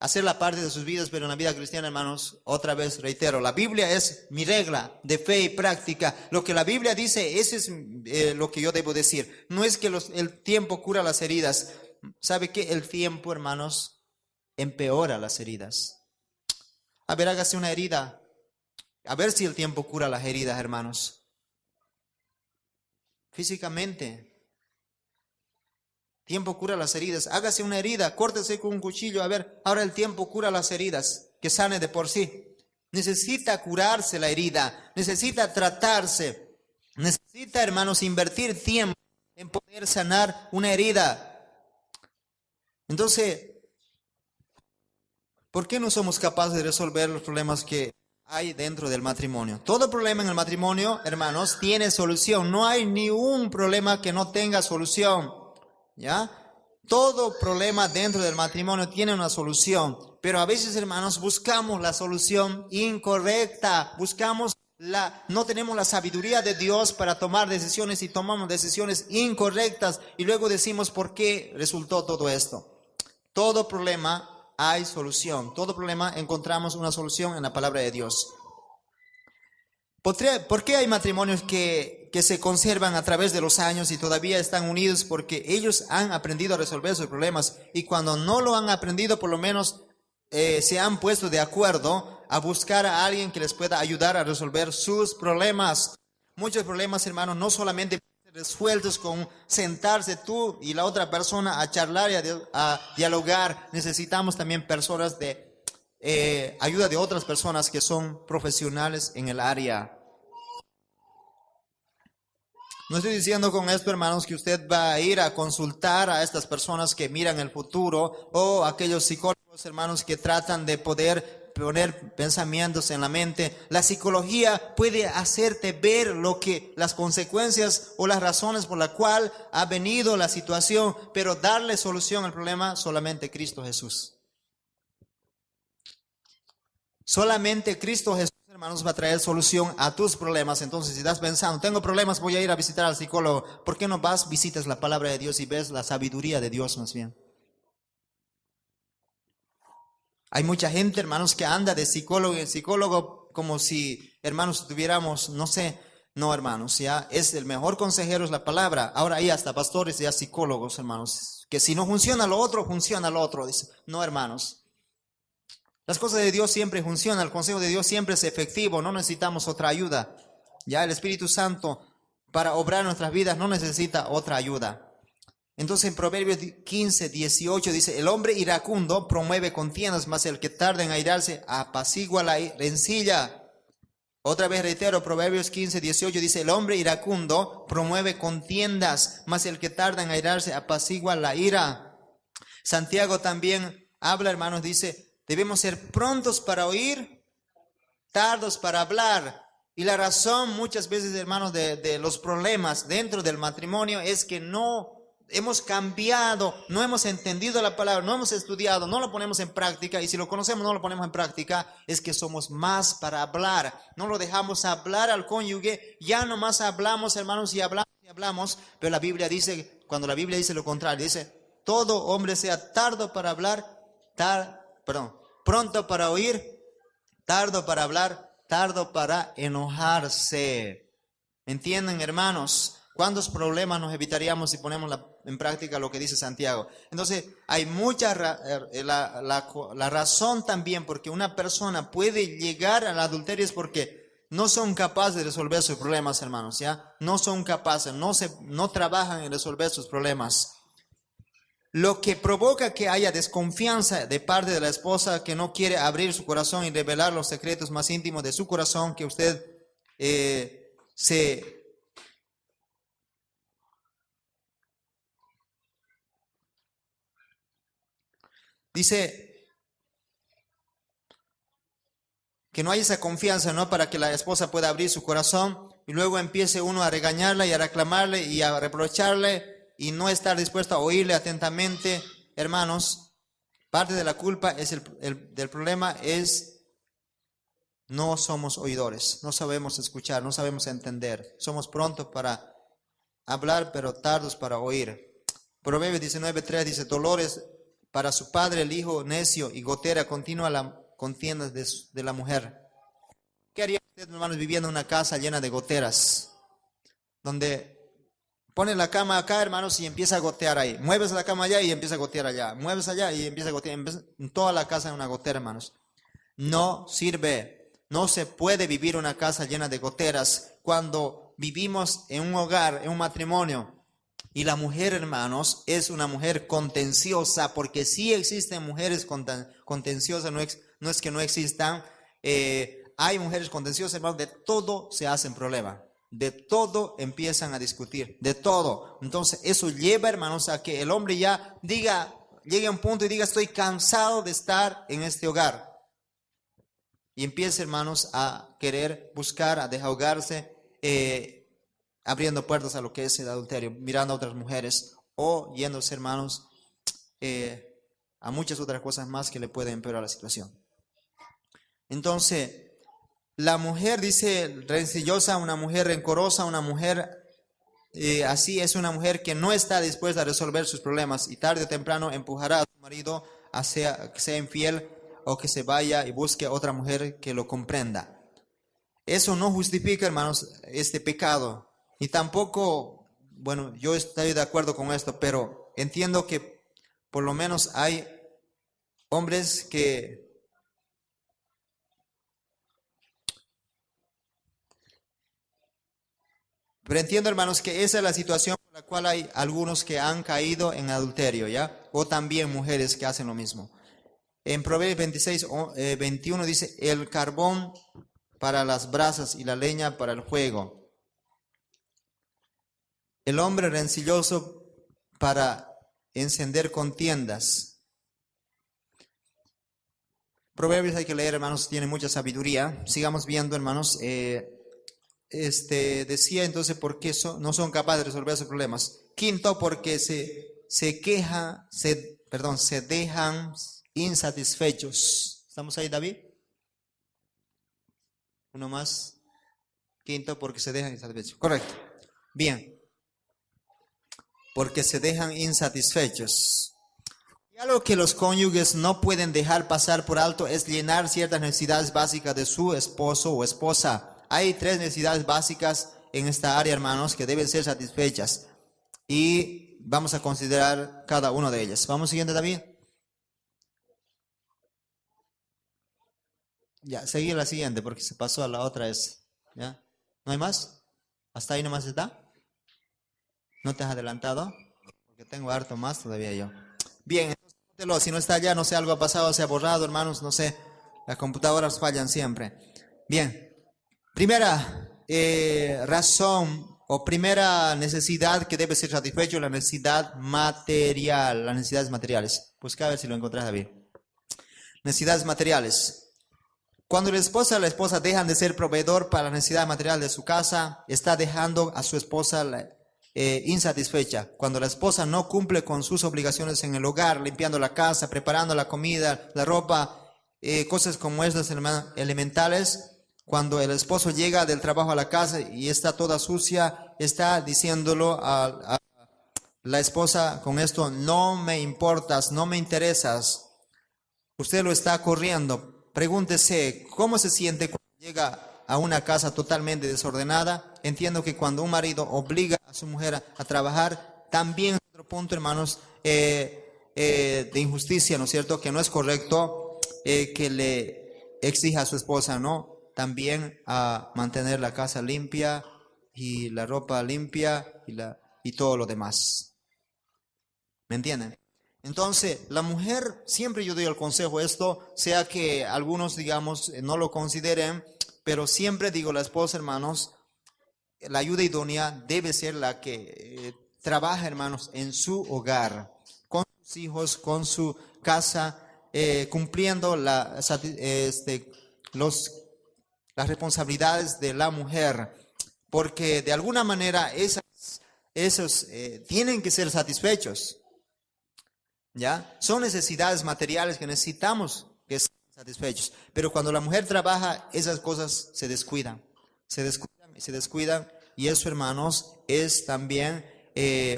hacerla parte de sus vidas, pero en la vida cristiana, hermanos, otra vez reitero, la Biblia es mi regla de fe y práctica. Lo que la Biblia dice, ese es lo que yo debo decir. No es que el tiempo cura las heridas. ¿Sabe qué? El tiempo, hermanos, empeora las heridas. A ver, hágase una herida. A ver si el tiempo cura las heridas, hermanos. Físicamente. Tiempo cura las heridas. Hágase una herida, córtese con un cuchillo. A ver, ahora el tiempo cura las heridas, que sane de por sí. Necesita curarse la herida, necesita tratarse. Necesita, hermanos, invertir tiempo en poder sanar una herida. Entonces, ¿por qué no somos capaces de resolver los problemas que hay dentro del matrimonio. Todo problema en el matrimonio, hermanos, tiene solución. No hay ni un problema que no tenga solución. ¿Ya? Todo problema dentro del matrimonio tiene una solución. Pero a veces, hermanos, buscamos la solución incorrecta. No tenemos la sabiduría de Dios para tomar decisiones y tomamos decisiones incorrectas. Y luego decimos, ¿por qué resultó todo esto? Todo problema hay solución. Todo problema encontramos una solución en la palabra de Dios. ¿Por qué hay matrimonios que se conservan a través de los años y todavía están unidos? Porque ellos han aprendido a resolver sus problemas. Y cuando no lo han aprendido, por lo menos se han puesto de acuerdo a buscar a alguien que les pueda ayudar a resolver sus problemas. Muchos problemas, hermanos, no solamente resueltos con sentarse tú y la otra persona a charlar y a dialogar. Necesitamos también personas ayuda de otras personas que son profesionales en el área. No estoy diciendo con esto, hermanos, que usted va a ir a consultar a estas personas que miran el futuro o aquellos psicólogos, hermanos, que tratan de poder poner pensamientos en la mente. La psicología puede hacerte ver las consecuencias o las razones por las cuales ha venido la situación, pero darle solución al problema solamente Cristo Jesús. Solamente Cristo Jesús, hermanos, va a traer solución a tus problemas. Entonces, si estás pensando, tengo problemas, voy a ir a visitar al psicólogo, ¿por qué no vas, visitas la palabra de Dios y ves la sabiduría de Dios más bien? Hay mucha gente, hermanos, que anda de psicólogo en psicólogo como si, hermanos, tuviéramos, no sé, no, hermanos, ya es el mejor consejero es la palabra. Ahora hay hasta pastores y psicólogos, hermanos, que si no funciona lo otro, funciona lo otro. Dice, no, hermanos. Las cosas de Dios siempre funcionan, el consejo de Dios siempre es efectivo, no necesitamos otra ayuda. Ya el Espíritu Santo para obrar en nuestras vidas no necesita otra ayuda. Entonces en Proverbios 15, 18 dice, el hombre iracundo promueve contiendas, mas el que tarda en airarse apacigua la rencilla. Otra vez reitero, Proverbios 15, 18 dice, el hombre iracundo promueve contiendas, mas el que tarda en airarse apacigua la ira. Santiago también habla, hermanos, dice, debemos ser prontos para oír, tardos para hablar. Y la razón muchas veces, hermanos, de los problemas dentro del matrimonio es que no hemos cambiado, no hemos entendido la palabra, no hemos estudiado, no lo ponemos en práctica. Y si lo conocemos, no lo ponemos en práctica, es que somos más para hablar. No lo dejamos hablar al cónyuge, ya nomás hablamos, hermanos, y hablamos. Pero la Biblia dice, cuando la Biblia dice lo contrario, dice, todo hombre sea tardo para hablar, pronto para oír, tardo para hablar, tardo para enojarse. ¿Entienden, hermanos? ¿Cuántos problemas nos evitaríamos si ponemos en práctica lo que dice Santiago? Entonces, hay la razón también porque una persona puede llegar al adulterio es porque no son capaces de resolver sus problemas, hermanos, ¿ya? No son capaces, no trabajan en resolver sus problemas. Lo que provoca que haya desconfianza de parte de la esposa que no quiere abrir su corazón y revelar los secretos más íntimos de su corazón, que usted dice que no hay esa confianza, ¿no? Para que la esposa pueda abrir su corazón y luego empiece uno a regañarla y a reclamarle y a reprocharle y no estar dispuesto a oírle atentamente. Hermanos, parte de la culpa del problema es no somos oidores, no sabemos escuchar, no sabemos entender. Somos prontos para hablar, pero tardos para oír. Proverbios 19:3 dice, dolores para su padre el hijo necio y gotera continua la contienda de la mujer. ¿Qué haría usted, hermanos, viviendo en una casa llena de goteras? Donde pone la cama acá, hermanos, y empieza a gotear ahí. Mueves la cama allá y empieza a gotear allá. Mueves allá y empieza a gotear. En toda la casa hay una gotera, hermanos. No sirve. No se puede vivir una casa llena de goteras cuando vivimos en un hogar, en un matrimonio. Y la mujer, hermanos, es una mujer contenciosa, porque sí existen mujeres contenciosas, no es que no existan. Hay mujeres contenciosas, hermanos, de todo se hacen problema. De todo empiezan a discutir, de todo. Entonces eso lleva, hermanos, a que el hombre ya llegue a un punto y diga, estoy cansado de estar en este hogar. y empieza, hermanos, a querer buscar, a desahogarse, abriendo puertas a lo que es el adulterio, mirando a otras mujeres o yéndose, hermanos, a muchas otras cosas más que le pueden empeorar la situación. Entonces, la mujer, dice, rencillosa, una mujer rencorosa, una mujer así es una mujer que no está dispuesta a resolver sus problemas y tarde o temprano empujará a su marido a que sea infiel o que se vaya y busque a otra mujer que lo comprenda. Eso no justifica, hermanos, este pecado. Y tampoco, bueno, yo estoy de acuerdo con esto, pero entiendo que por lo menos hay hombres que... Pero entiendo, hermanos, que esa es la situación por la cual hay algunos que han caído en adulterio, ¿ya? O también mujeres que hacen lo mismo. En Proverbios 26, 21 dice, el carbón para las brasas y la leña para el fuego. El hombre rencilloso para encender contiendas. Proverbios hay que leer, hermanos, tiene mucha sabiduría. Sigamos viendo, hermanos. Decía entonces por qué no son capaces de resolver sus problemas. Quinto, porque se quejan, se dejan insatisfechos. ¿Estamos ahí, David? Uno más. Quinto, porque se dejan insatisfechos. Correcto. Bien. Porque se dejan insatisfechos. Y algo que los cónyuges no pueden dejar pasar por alto es llenar ciertas necesidades básicas de su esposo o esposa. Hay 3 necesidades básicas en esta área, hermanos, que deben ser satisfechas. Y vamos a considerar cada una de ellas. Vamos siguiente, David. Ya, seguir la siguiente porque se pasó a la otra es. ¿Ya? ¿No hay más? ¿Hasta ahí nomás está? ¿No te has adelantado? Porque tengo harto más todavía yo. Bien, entonces póntelo. Si no está allá, no sé, algo ha pasado, se ha borrado, hermanos, no sé. Las computadoras fallan siempre. Bien. Primera razón o primera necesidad que debe ser satisfecho, la necesidad material, las necesidades materiales. Busca a ver si lo encontrás, David. Necesidades materiales. Cuando la esposa dejan de ser proveedor para la necesidad material de su casa, está dejando a su esposa insatisfecha. Cuando la esposa no cumple con sus obligaciones en el hogar, limpiando la casa, preparando la comida, la ropa, cosas como estas elementales, cuando el esposo llega del trabajo a la casa y está toda sucia, está diciéndolo a la esposa con esto, no me importas, no me interesas. Usted lo está corriendo. Pregúntese, ¿cómo se siente cuando llega a una casa totalmente desordenada? Entiendo que cuando un marido obliga a su mujer a trabajar, también otro punto, hermanos, de injusticia, ¿no es cierto? Que no es correcto que le exija a su esposa, ¿no? También a mantener la casa limpia y la ropa limpia y todo lo demás. ¿Me entienden? Entonces, la mujer, siempre yo doy el consejo esto, sea que algunos, digamos, no lo consideren, pero siempre digo, la esposa, hermanos, la ayuda idónea debe ser la que trabaja, hermanos, en su hogar, con sus hijos, con su casa, cumpliendo las responsabilidades de la mujer, porque de alguna manera esos tienen que ser satisfechos, ¿ya? Son necesidades materiales que necesitamos que sean satisfechos, pero cuando la mujer trabaja, esas cosas se descuidan, y eso, hermanos, es también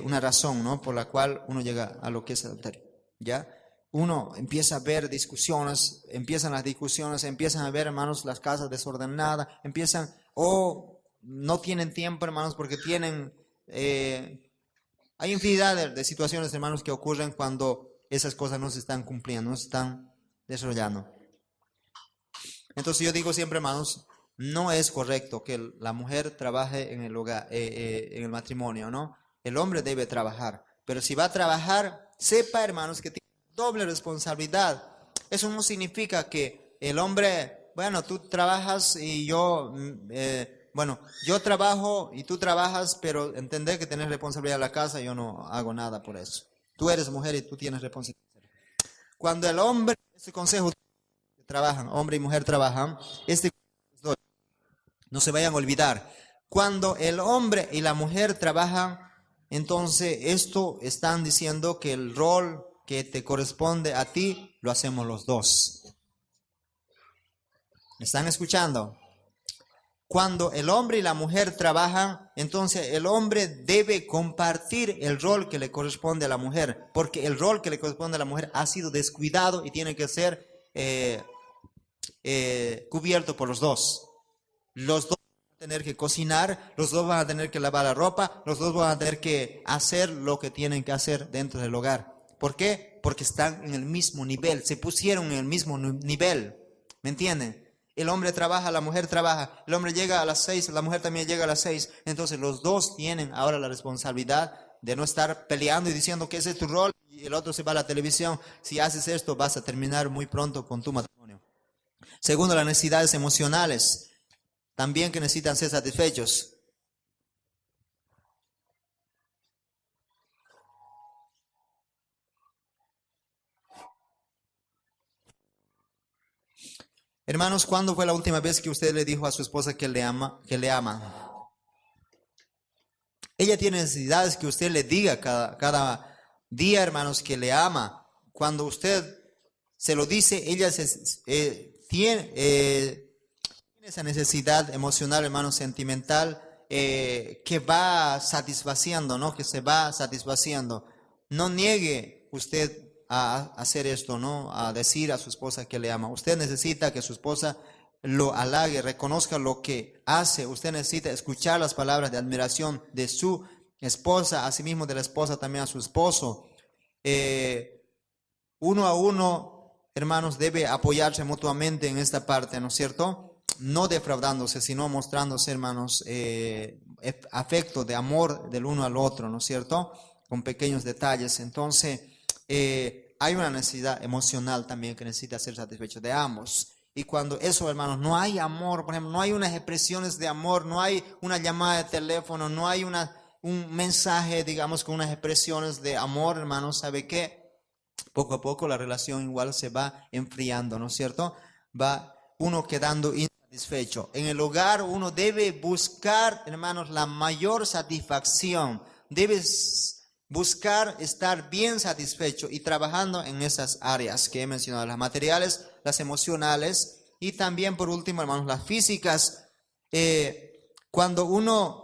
una razón, ¿no? Por la cual uno llega a lo que es adulterio, ¿ya? Uno empieza a ver empiezan las discusiones, empiezan a ver, hermanos, las casas desordenadas, no tienen tiempo, hermanos, porque hay infinidad de situaciones, hermanos, que ocurren cuando esas cosas no se están cumpliendo, no se están desarrollando. Entonces yo digo siempre, hermanos, no es correcto que la mujer trabaje en el hogar, en el matrimonio, ¿no? El hombre debe trabajar, pero si va a trabajar, sepa, hermanos, que tiene doble responsabilidad. Eso no significa que el hombre, bueno, tú trabajas y yo trabajo y tú trabajas, pero entender que tienes responsabilidad de la casa, yo no hago nada por eso. Tú eres mujer y tú tienes responsabilidad. Cuando el hombre, ese consejo, trabajan, hombre y mujer trabajan, no se vayan a olvidar. Cuando el hombre y la mujer trabajan, entonces esto están diciendo que el rol que te corresponde a ti, lo hacemos los dos. ¿Me están escuchando? Cuando el hombre y la mujer trabajan, entonces el hombre debe compartir el rol que le corresponde a la mujer, porque el rol que le corresponde a la mujer ha sido descuidado y tiene que ser cubierto por los dos. Los dos van a tener que cocinar, los dos van a tener que lavar la ropa, los dos van a tener que hacer lo que tienen que hacer dentro del hogar. ¿Por qué? Porque están en el mismo nivel, se pusieron en el mismo nivel. ¿Me entienden? El hombre trabaja, la mujer trabaja, el hombre llega a las 6, la mujer también llega a las 6. Entonces los dos tienen ahora la responsabilidad de no estar peleando y diciendo que ese es tu rol y el otro se va a la televisión. Si haces esto vas a terminar muy pronto con tu matrimonio. Segundo, las necesidades emocionales, también que necesitan ser satisfechos. Hermanos, ¿cuándo fue la última vez que usted le dijo a su esposa que le ama, que le ama? Ella tiene necesidades que usted le diga cada día, hermanos, que le ama. Cuando usted se lo dice, ella tiene esa necesidad emocional, hermanos, sentimental, que va satisfaciendo, ¿no? Que se va satisfaciendo. No niegue usted a hacer esto, ¿no? A decir a su esposa que le ama. Usted necesita que su esposa lo halague, reconozca lo que hace. Usted necesita escuchar las palabras de admiración de su esposa, asimismo de la esposa también a su esposo. Uno a uno, hermanos, debe apoyarse mutuamente en esta parte, ¿no es cierto? No defraudándose, sino mostrándose, hermanos, afecto de amor del uno al otro, ¿no es cierto? Con pequeños detalles. Entonces, hay una necesidad emocional también que necesita ser satisfecho de ambos. Y cuando eso, hermanos, no hay amor, por ejemplo, no hay unas expresiones de amor, no hay una llamada de teléfono, no hay un mensaje, digamos, con unas expresiones de amor, hermanos, ¿sabe qué? Poco a poco la relación igual se va enfriando, ¿no es cierto? Va uno quedando insatisfecho. En el hogar uno debe buscar, hermanos, la mayor satisfacción. Debes buscar estar bien satisfecho y trabajando en esas áreas que he mencionado, las materiales, las emocionales y también por último, hermanos, las físicas. Cuando uno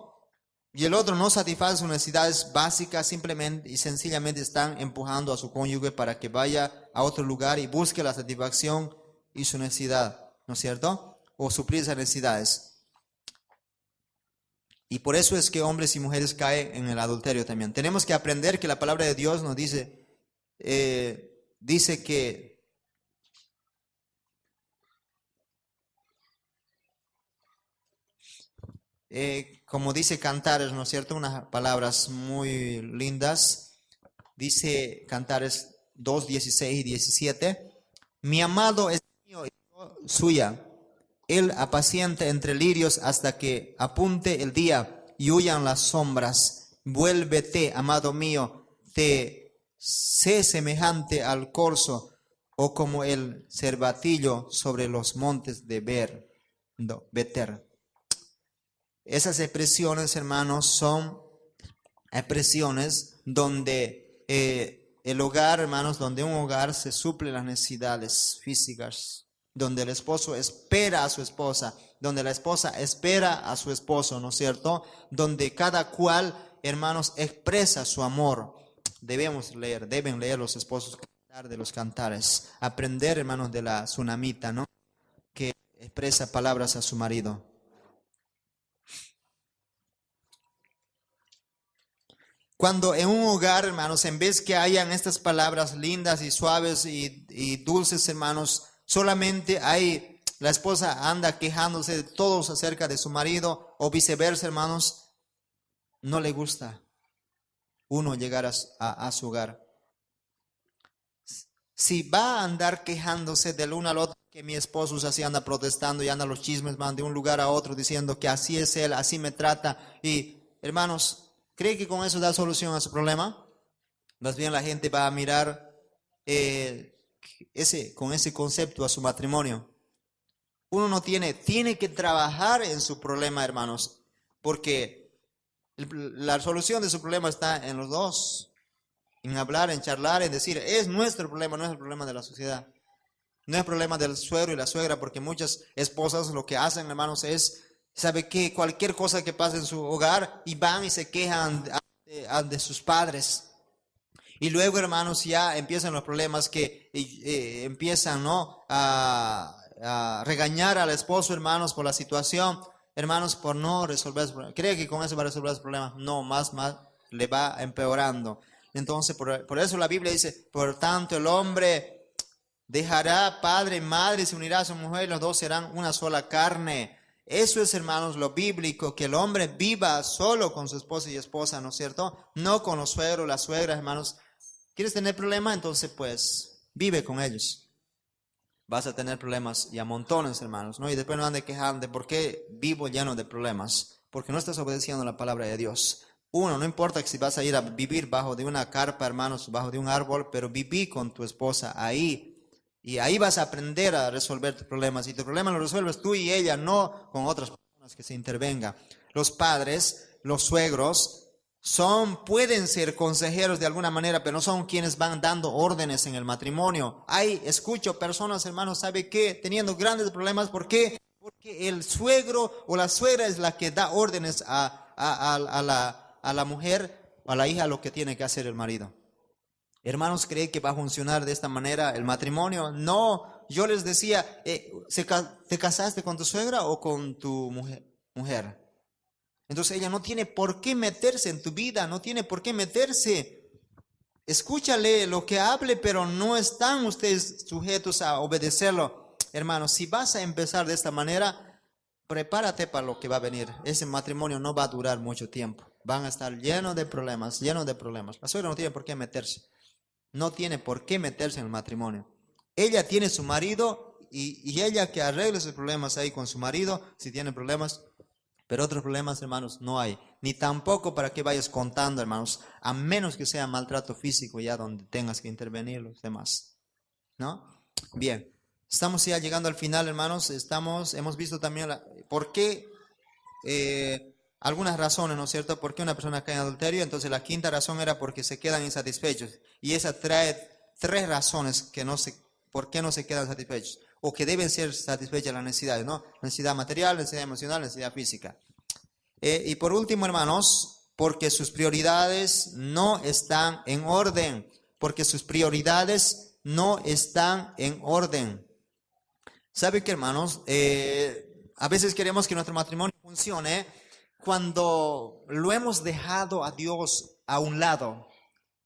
y el otro no satisface sus necesidades básicas, simplemente y sencillamente están empujando a su cónyuge para que vaya a otro lugar y busque la satisfacción y su necesidad, ¿no es cierto? O suplir esas necesidades. Y por eso es que hombres y mujeres caen en el adulterio también. Tenemos que aprender que la palabra de Dios nos dice que como dice Cantares, ¿no es cierto? Unas palabras muy lindas. Dice Cantares 2, 16 y 17. Mi amado es mío y yo suya. Él apacienta entre lirios hasta que apunte el día y huyan las sombras. Vuélvete, amado mío, te sé semejante al corzo o como el cervatillo sobre los montes de Beter. Esas expresiones, hermanos, son expresiones donde el hogar, hermanos, donde un hogar se suple las necesidades físicas, donde el esposo espera a su esposa, donde la esposa espera a su esposo, ¿no es cierto? Donde cada cual, hermanos, expresa su amor. Deben leer los esposos Cantar de los Cantares, aprender, hermanos, de la Tsunamita, ¿no? Que expresa palabras a su marido. Cuando en un hogar, hermanos, en vez que hayan estas palabras lindas y suaves y dulces, hermanos, solamente la esposa anda quejándose de todos acerca de su marido o viceversa, hermanos, no le gusta uno llegar a su hogar. Si va a andar quejándose del uno al otro, que mi esposo así anda protestando y anda los chismes, van de un lugar a otro diciendo que así es él, así me trata. Y hermanos, ¿cree que con eso da solución a su problema? Más bien la gente va a mirar con ese concepto a su matrimonio. Uno no tiene que trabajar en su problema, hermanos, porque la solución de su problema está en los dos, en hablar, en charlar, en decir, es nuestro problema, no es el problema de la sociedad. No es problema del suegro y la suegra, porque muchas esposas lo que hacen, hermanos, es, ¿sabe qué? Cualquier cosa que pase en su hogar y van y se quejan de sus padres. Y luego, hermanos, ya empiezan los problemas que empiezan, ¿no?, a regañar al esposo, hermanos, por la situación, hermanos, por no resolver su problema. ¿Cree que con eso va a resolver su problema? No, más le va empeorando. Entonces, por eso la Biblia dice, por tanto, el hombre dejará padre y madre y se unirá a su mujer y los dos serán una sola carne. Eso es, hermanos, lo bíblico, que el hombre viva solo con su esposa y esposa, ¿no es cierto? No con los suegros, las suegras, hermanos. ¿Quieres tener problemas? Entonces, pues, vive con ellos. Vas a tener problemas y a montones, hermanos, ¿no? Y después no andes quejando de por qué vivo lleno de problemas. Porque no estás obedeciendo la palabra de Dios. Uno, no importa que si vas a ir a vivir bajo de una carpa, hermanos, bajo de un árbol, pero viví con tu esposa ahí. Y ahí vas a aprender a resolver tus problemas. Y tu problema lo resuelves tú y ella, no con otras personas que se intervengan. Los padres, los suegros, pueden ser consejeros de alguna manera, pero no son quienes van dando órdenes en el matrimonio. Escucho personas, hermanos, ¿sabe qué? Teniendo grandes problemas. ¿Por qué? Porque el suegro o la suegra es la que da órdenes a la mujer o a la hija lo que tiene que hacer el marido. Hermanos, ¿cree que va a funcionar de esta manera el matrimonio? No, yo les decía, ¿te casaste con tu suegra o con tu mujer? Entonces ella no tiene por qué meterse en tu vida, no tiene por qué meterse. Escúchale lo que hable, pero no están ustedes sujetos a obedecerlo. Hermanos, si vas a empezar de esta manera, prepárate para lo que va a venir. Ese matrimonio no va a durar mucho tiempo. Van a estar llenos de problemas, llenos de problemas. La suegra no tiene por qué meterse. No tiene por qué meterse en el matrimonio. Ella tiene su marido y ella que arregle sus problemas ahí con su marido, si tiene problemas. Pero otros problemas, hermanos, no hay. Ni tampoco para que vayas contando, hermanos, a menos que sea maltrato físico ya donde tengas que intervenir los demás. ¿No? Bien, estamos ya llegando al final, hermanos. Hemos visto también por qué, algunas razones, ¿no es cierto? ¿Por qué una persona cae en adulterio? Entonces la quinta razón era porque se quedan insatisfechos. Y esa trae 3 razones por qué no se quedan satisfechos. O que deben ser satisfechas las necesidades, ¿no? Necesidad material, necesidad emocional, necesidad física. Y por último, hermanos, porque sus prioridades no están en orden. Porque sus prioridades no están en orden. ¿Sabe qué, hermanos? A veces queremos que nuestro matrimonio funcione cuando lo hemos dejado a Dios a un lado.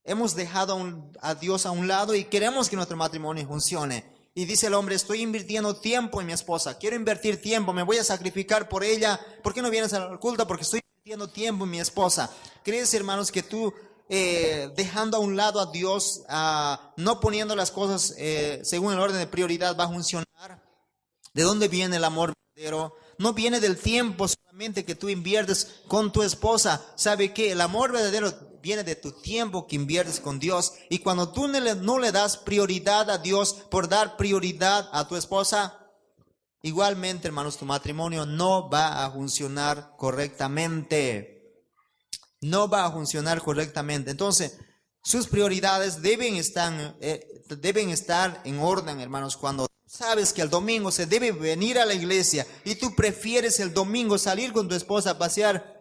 Hemos dejado a Dios a un lado y queremos que nuestro matrimonio funcione. Y dice el hombre, estoy invirtiendo tiempo en mi esposa, quiero invertir tiempo, me voy a sacrificar por ella. ¿Por qué no vienes al culto? Porque estoy invirtiendo tiempo en mi esposa. ¿Crees, hermanos, que tú dejando a un lado a Dios, no poniendo las cosas según el orden de prioridad, va a funcionar? ¿De dónde viene el amor verdadero? No viene del tiempo solamente que tú inviertes con tu esposa. ¿Sabe qué? El amor verdadero viene de tu tiempo que inviertes con Dios. Y cuando tú no le das prioridad a Dios por dar prioridad a tu esposa, igualmente, hermanos, tu matrimonio no va a funcionar correctamente. No va a funcionar correctamente. Entonces, sus prioridades deben estar en orden, hermanos. Cuando sabes que el domingo se debe venir a la iglesia y tú prefieres el domingo salir con tu esposa a pasear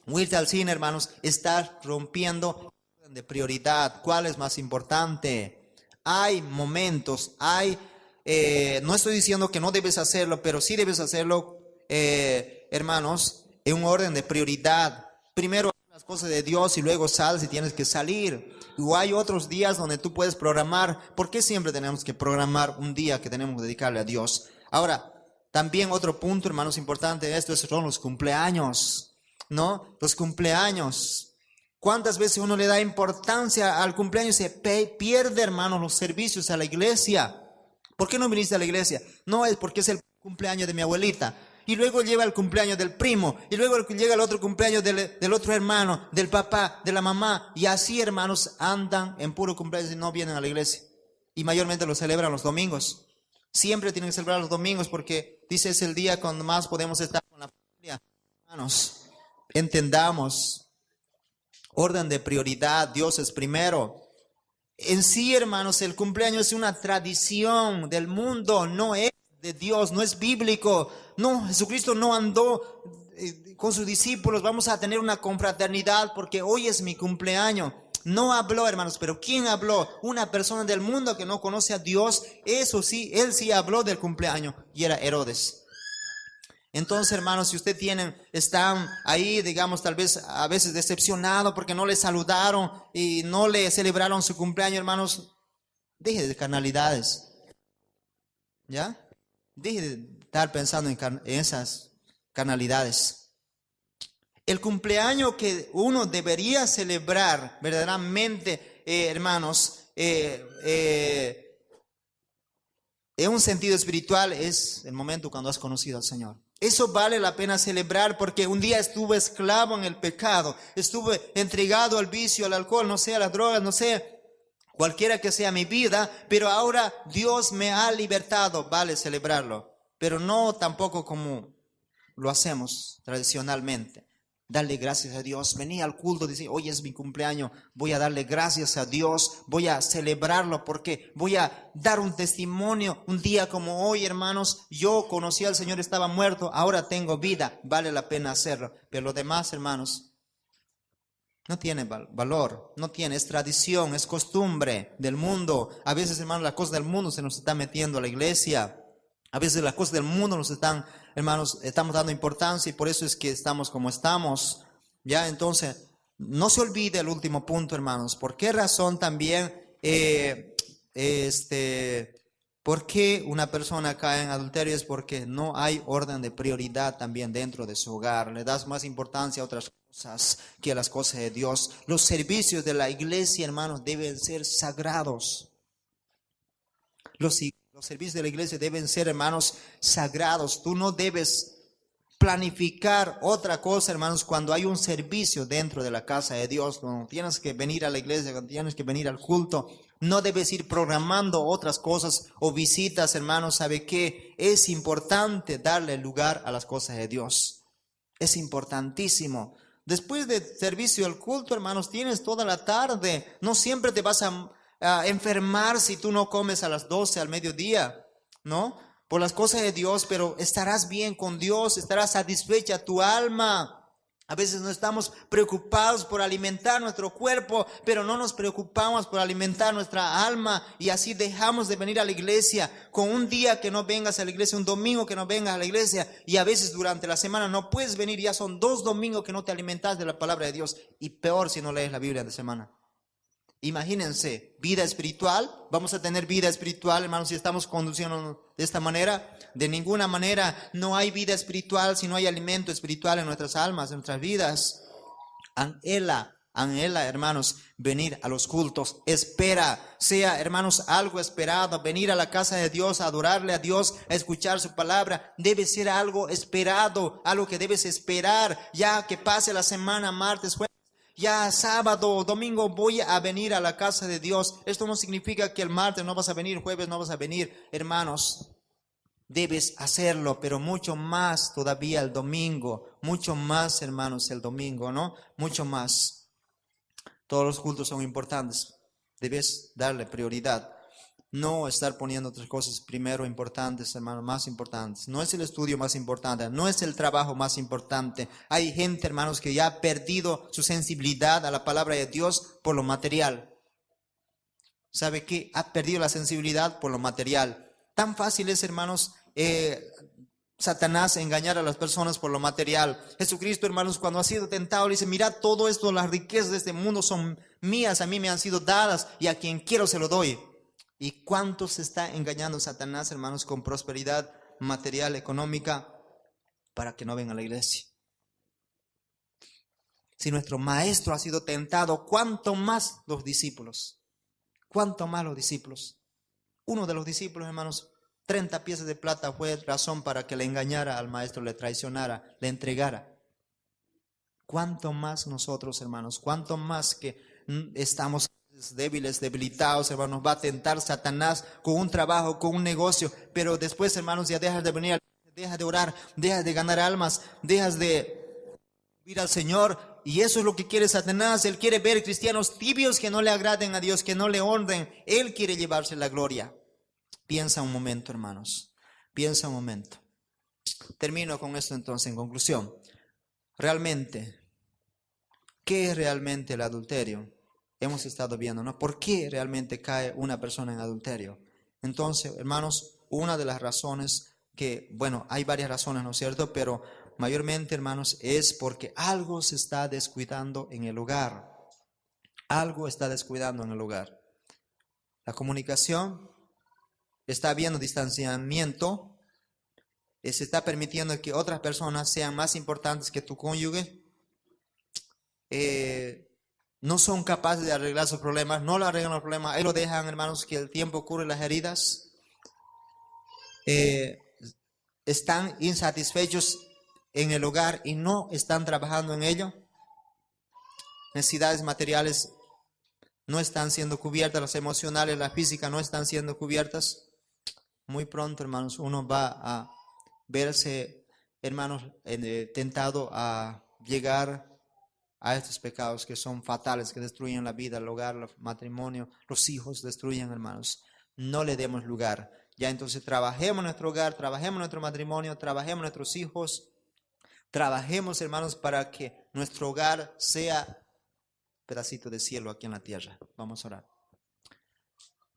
o irte al cine, hermanos, estás rompiendo de prioridad. ¿Cuál es más importante? Hay momentos, no estoy diciendo que no debes hacerlo, pero sí debes hacerlo, hermanos, en un orden de prioridad. Primero las cosas de Dios y luego sal si tienes que salir. O hay otros días donde tú puedes programar. ¿Por qué siempre tenemos que programar un día que tenemos que dedicarle a Dios? Ahora, también otro punto, hermanos, importante de esto son los cumpleaños, ¿no? Los cumpleaños. ¿Cuántas veces uno le da importancia al cumpleaños y se pierde, hermanos, los servicios a la iglesia? ¿Por qué no viniste a la iglesia? No, es porque es el cumpleaños de mi abuelita. Y luego lleva el cumpleaños del primo. Y luego llega el otro cumpleaños del otro hermano, del papá, de la mamá. Y así, hermanos, andan en puro cumpleaños y no vienen a la iglesia. y mayormente lo celebran los domingos. Siempre tienen que celebrar los domingos porque dice es el día cuando más podemos estar con la familia. Hermanos, entendamos, orden de prioridad, Dios es primero. En sí, hermanos, el cumpleaños es una tradición del mundo, no es de Dios, no es bíblico. No, Jesucristo no andó con sus discípulos, vamos a tener una confraternidad porque hoy es mi cumpleaños. No habló, hermanos, pero ¿quién habló? Una persona del mundo que no conoce a Dios. Eso sí, él sí habló del cumpleaños y era Herodes. Entonces, hermanos, si ustedes están ahí, digamos, tal vez a veces decepcionados porque no le saludaron y no le celebraron su cumpleaños, hermanos, deje de carnalidades, ¿ya? Deje de estar pensando en esas carnalidades. El cumpleaños que uno debería celebrar verdaderamente, hermanos, en un sentido espiritual es el momento cuando has conocido al Señor. Eso vale la pena celebrar porque un día estuve esclavo en el pecado, estuve entregado al vicio, al alcohol, no sé, a las drogas, no sé, cualquiera que sea mi vida, pero ahora Dios me ha libertado, vale celebrarlo, pero no tampoco como lo hacemos tradicionalmente. Darle gracias a Dios, venía al culto, dice, hoy es mi cumpleaños, voy a darle gracias a Dios, voy a celebrarlo porque voy a dar un testimonio. Un día como hoy, hermanos, yo conocí al Señor, estaba muerto, ahora tengo vida, vale la pena hacerlo. Pero lo demás, hermanos, no tiene valor, no tiene, es tradición, es costumbre del mundo. A veces, hermanos, la cosa del mundo se nos está metiendo a la iglesia. A veces las cosas del mundo nos están, hermanos, estamos dando importancia y por eso es que estamos como estamos. Ya, entonces, no se olvide el último punto, hermanos. ¿Por qué razón también, por qué una persona cae en adulterio? Es porque no hay orden de prioridad también dentro de su hogar. Le das más importancia a otras cosas que a las cosas de Dios. Los servicios de la iglesia, hermanos, deben ser sagrados. Los servicios de la iglesia deben ser, hermanos, sagrados. Tú no debes planificar otra cosa, hermanos, cuando hay un servicio dentro de la casa de Dios. Cuando tienes que venir a la iglesia, cuando tienes que venir al culto, no debes ir programando otras cosas o visitas, hermanos. ¿Sabe qué? Es importante darle lugar a las cosas de Dios. Es importantísimo. Después del servicio del culto, hermanos, tienes toda la tarde. No siempre te vas a enfermar si tú no comes a las 12 al mediodía, ¿no? Por las cosas de Dios, pero estarás bien con Dios, estarás satisfecha tu alma. A veces no estamos preocupados por alimentar nuestro cuerpo, pero no nos preocupamos por alimentar nuestra alma y así dejamos de venir a la iglesia. Con un día que no vengas a la iglesia, un domingo que no vengas a la iglesia y a veces durante la semana no puedes venir, ya son 2 domingos que no te alimentas de la palabra de Dios y peor si no lees la Biblia de semana. Imagínense, vida espiritual, vamos a tener vida espiritual, hermanos, si estamos conduciendo de esta manera. De ninguna manera no hay vida espiritual si no hay alimento espiritual en nuestras almas, en nuestras vidas. Anhela, hermanos, venir a los cultos. Espera, sea, hermanos, algo esperado. Venir a la casa de Dios, a adorarle a Dios, a escuchar su palabra. Debe ser algo esperado, algo que debes esperar. Ya que pase la semana, martes, jueves. Ya sábado, domingo voy a venir a la casa de Dios. Esto no significa que el martes no vas a venir, jueves no vas a venir. Hermanos, debes hacerlo, pero mucho más todavía el domingo. Mucho más, hermanos, el domingo, ¿no? Mucho más. Todos los cultos son importantes. Debes darle prioridad. No estar poniendo otras cosas primero importantes, hermanos, más importantes. No es el estudio más importante, no es el trabajo más importante. Hay gente, hermanos, que ya ha perdido su sensibilidad a la palabra de Dios por lo material. ¿Sabe qué? Ha perdido la sensibilidad por lo material. Tan fácil es, hermanos, Satanás engañar a las personas por lo material. Jesucristo, hermanos, cuando ha sido tentado, le dice, mira, todo esto, las riquezas de este mundo son mías, a mí me han sido dadas y a quien quiero se lo doy. ¿Y cuánto se está engañando Satanás, hermanos, con prosperidad material, económica, para que no vengan a la iglesia? Si nuestro maestro ha sido tentado, ¿cuánto más los discípulos? ¿Cuánto más los discípulos? Uno de los discípulos, hermanos, 30 piezas de plata fue razón para que le engañara al maestro, le traicionara, le entregara. ¿Cuánto más nosotros, hermanos? ¿Cuánto más que estamos débiles, debilitados, hermanos, va a tentar Satanás con un trabajo, con un negocio, pero después, hermanos, ya dejas de venir, dejas de orar, dejas de ganar almas, dejas de ir al Señor, y eso es lo que quiere Satanás. Él quiere ver cristianos tibios que no le agraden a Dios, que no le honren. Él quiere llevarse la gloria. Piensa un momento, hermanos, piensa un momento. Termino con esto entonces, en conclusión. Realmente, ¿qué es realmente el adulterio? Hemos estado viendo, ¿no? ¿Por qué realmente cae una persona en adulterio? Entonces, hermanos, una de las razones que, bueno, hay varias razones, ¿no es cierto? Pero mayormente, hermanos, es porque algo se está descuidando en el hogar. Algo está descuidando en el hogar. La comunicación, está habiendo distanciamiento, se está permitiendo que otras personas sean más importantes que tu cónyuge. No son capaces de arreglar sus problemas, no lo arreglan los problemas, ahí lo dejan, hermanos, que el tiempo cure las heridas. Están insatisfechos en el hogar y no están trabajando en ello. Necesidades materiales no están siendo cubiertas, las emocionales, las físicas no están siendo cubiertas. Muy pronto, hermanos, uno va a verse, hermanos, tentado a llegar a estos pecados que son fatales, que destruyen la vida, el hogar, el matrimonio, los hijos destruyen, hermanos. No le demos lugar. Ya entonces trabajemos en nuestro hogar, trabajemos en nuestro matrimonio, trabajemos en nuestros hijos, trabajemos, hermanos, para que nuestro hogar sea un pedacito de cielo aquí en la tierra. Vamos a orar.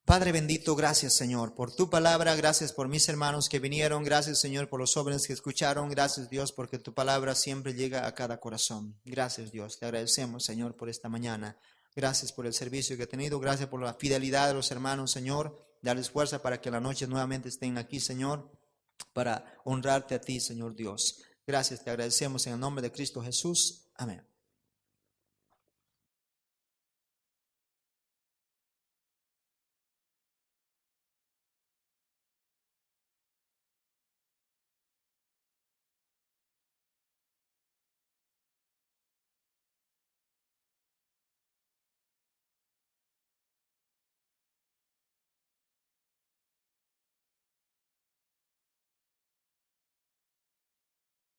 Padre bendito, gracias Señor por tu palabra, gracias por mis hermanos que vinieron, gracias Señor por los jóvenes que escucharon, gracias Dios porque tu palabra siempre llega a cada corazón. Gracias Dios, te agradecemos Señor por esta mañana, gracias por el servicio que he tenido, gracias por la fidelidad de los hermanos Señor, darles fuerza para que la noche nuevamente estén aquí Señor, para honrarte a ti Señor Dios. Gracias, te agradecemos en el nombre de Cristo Jesús, amén.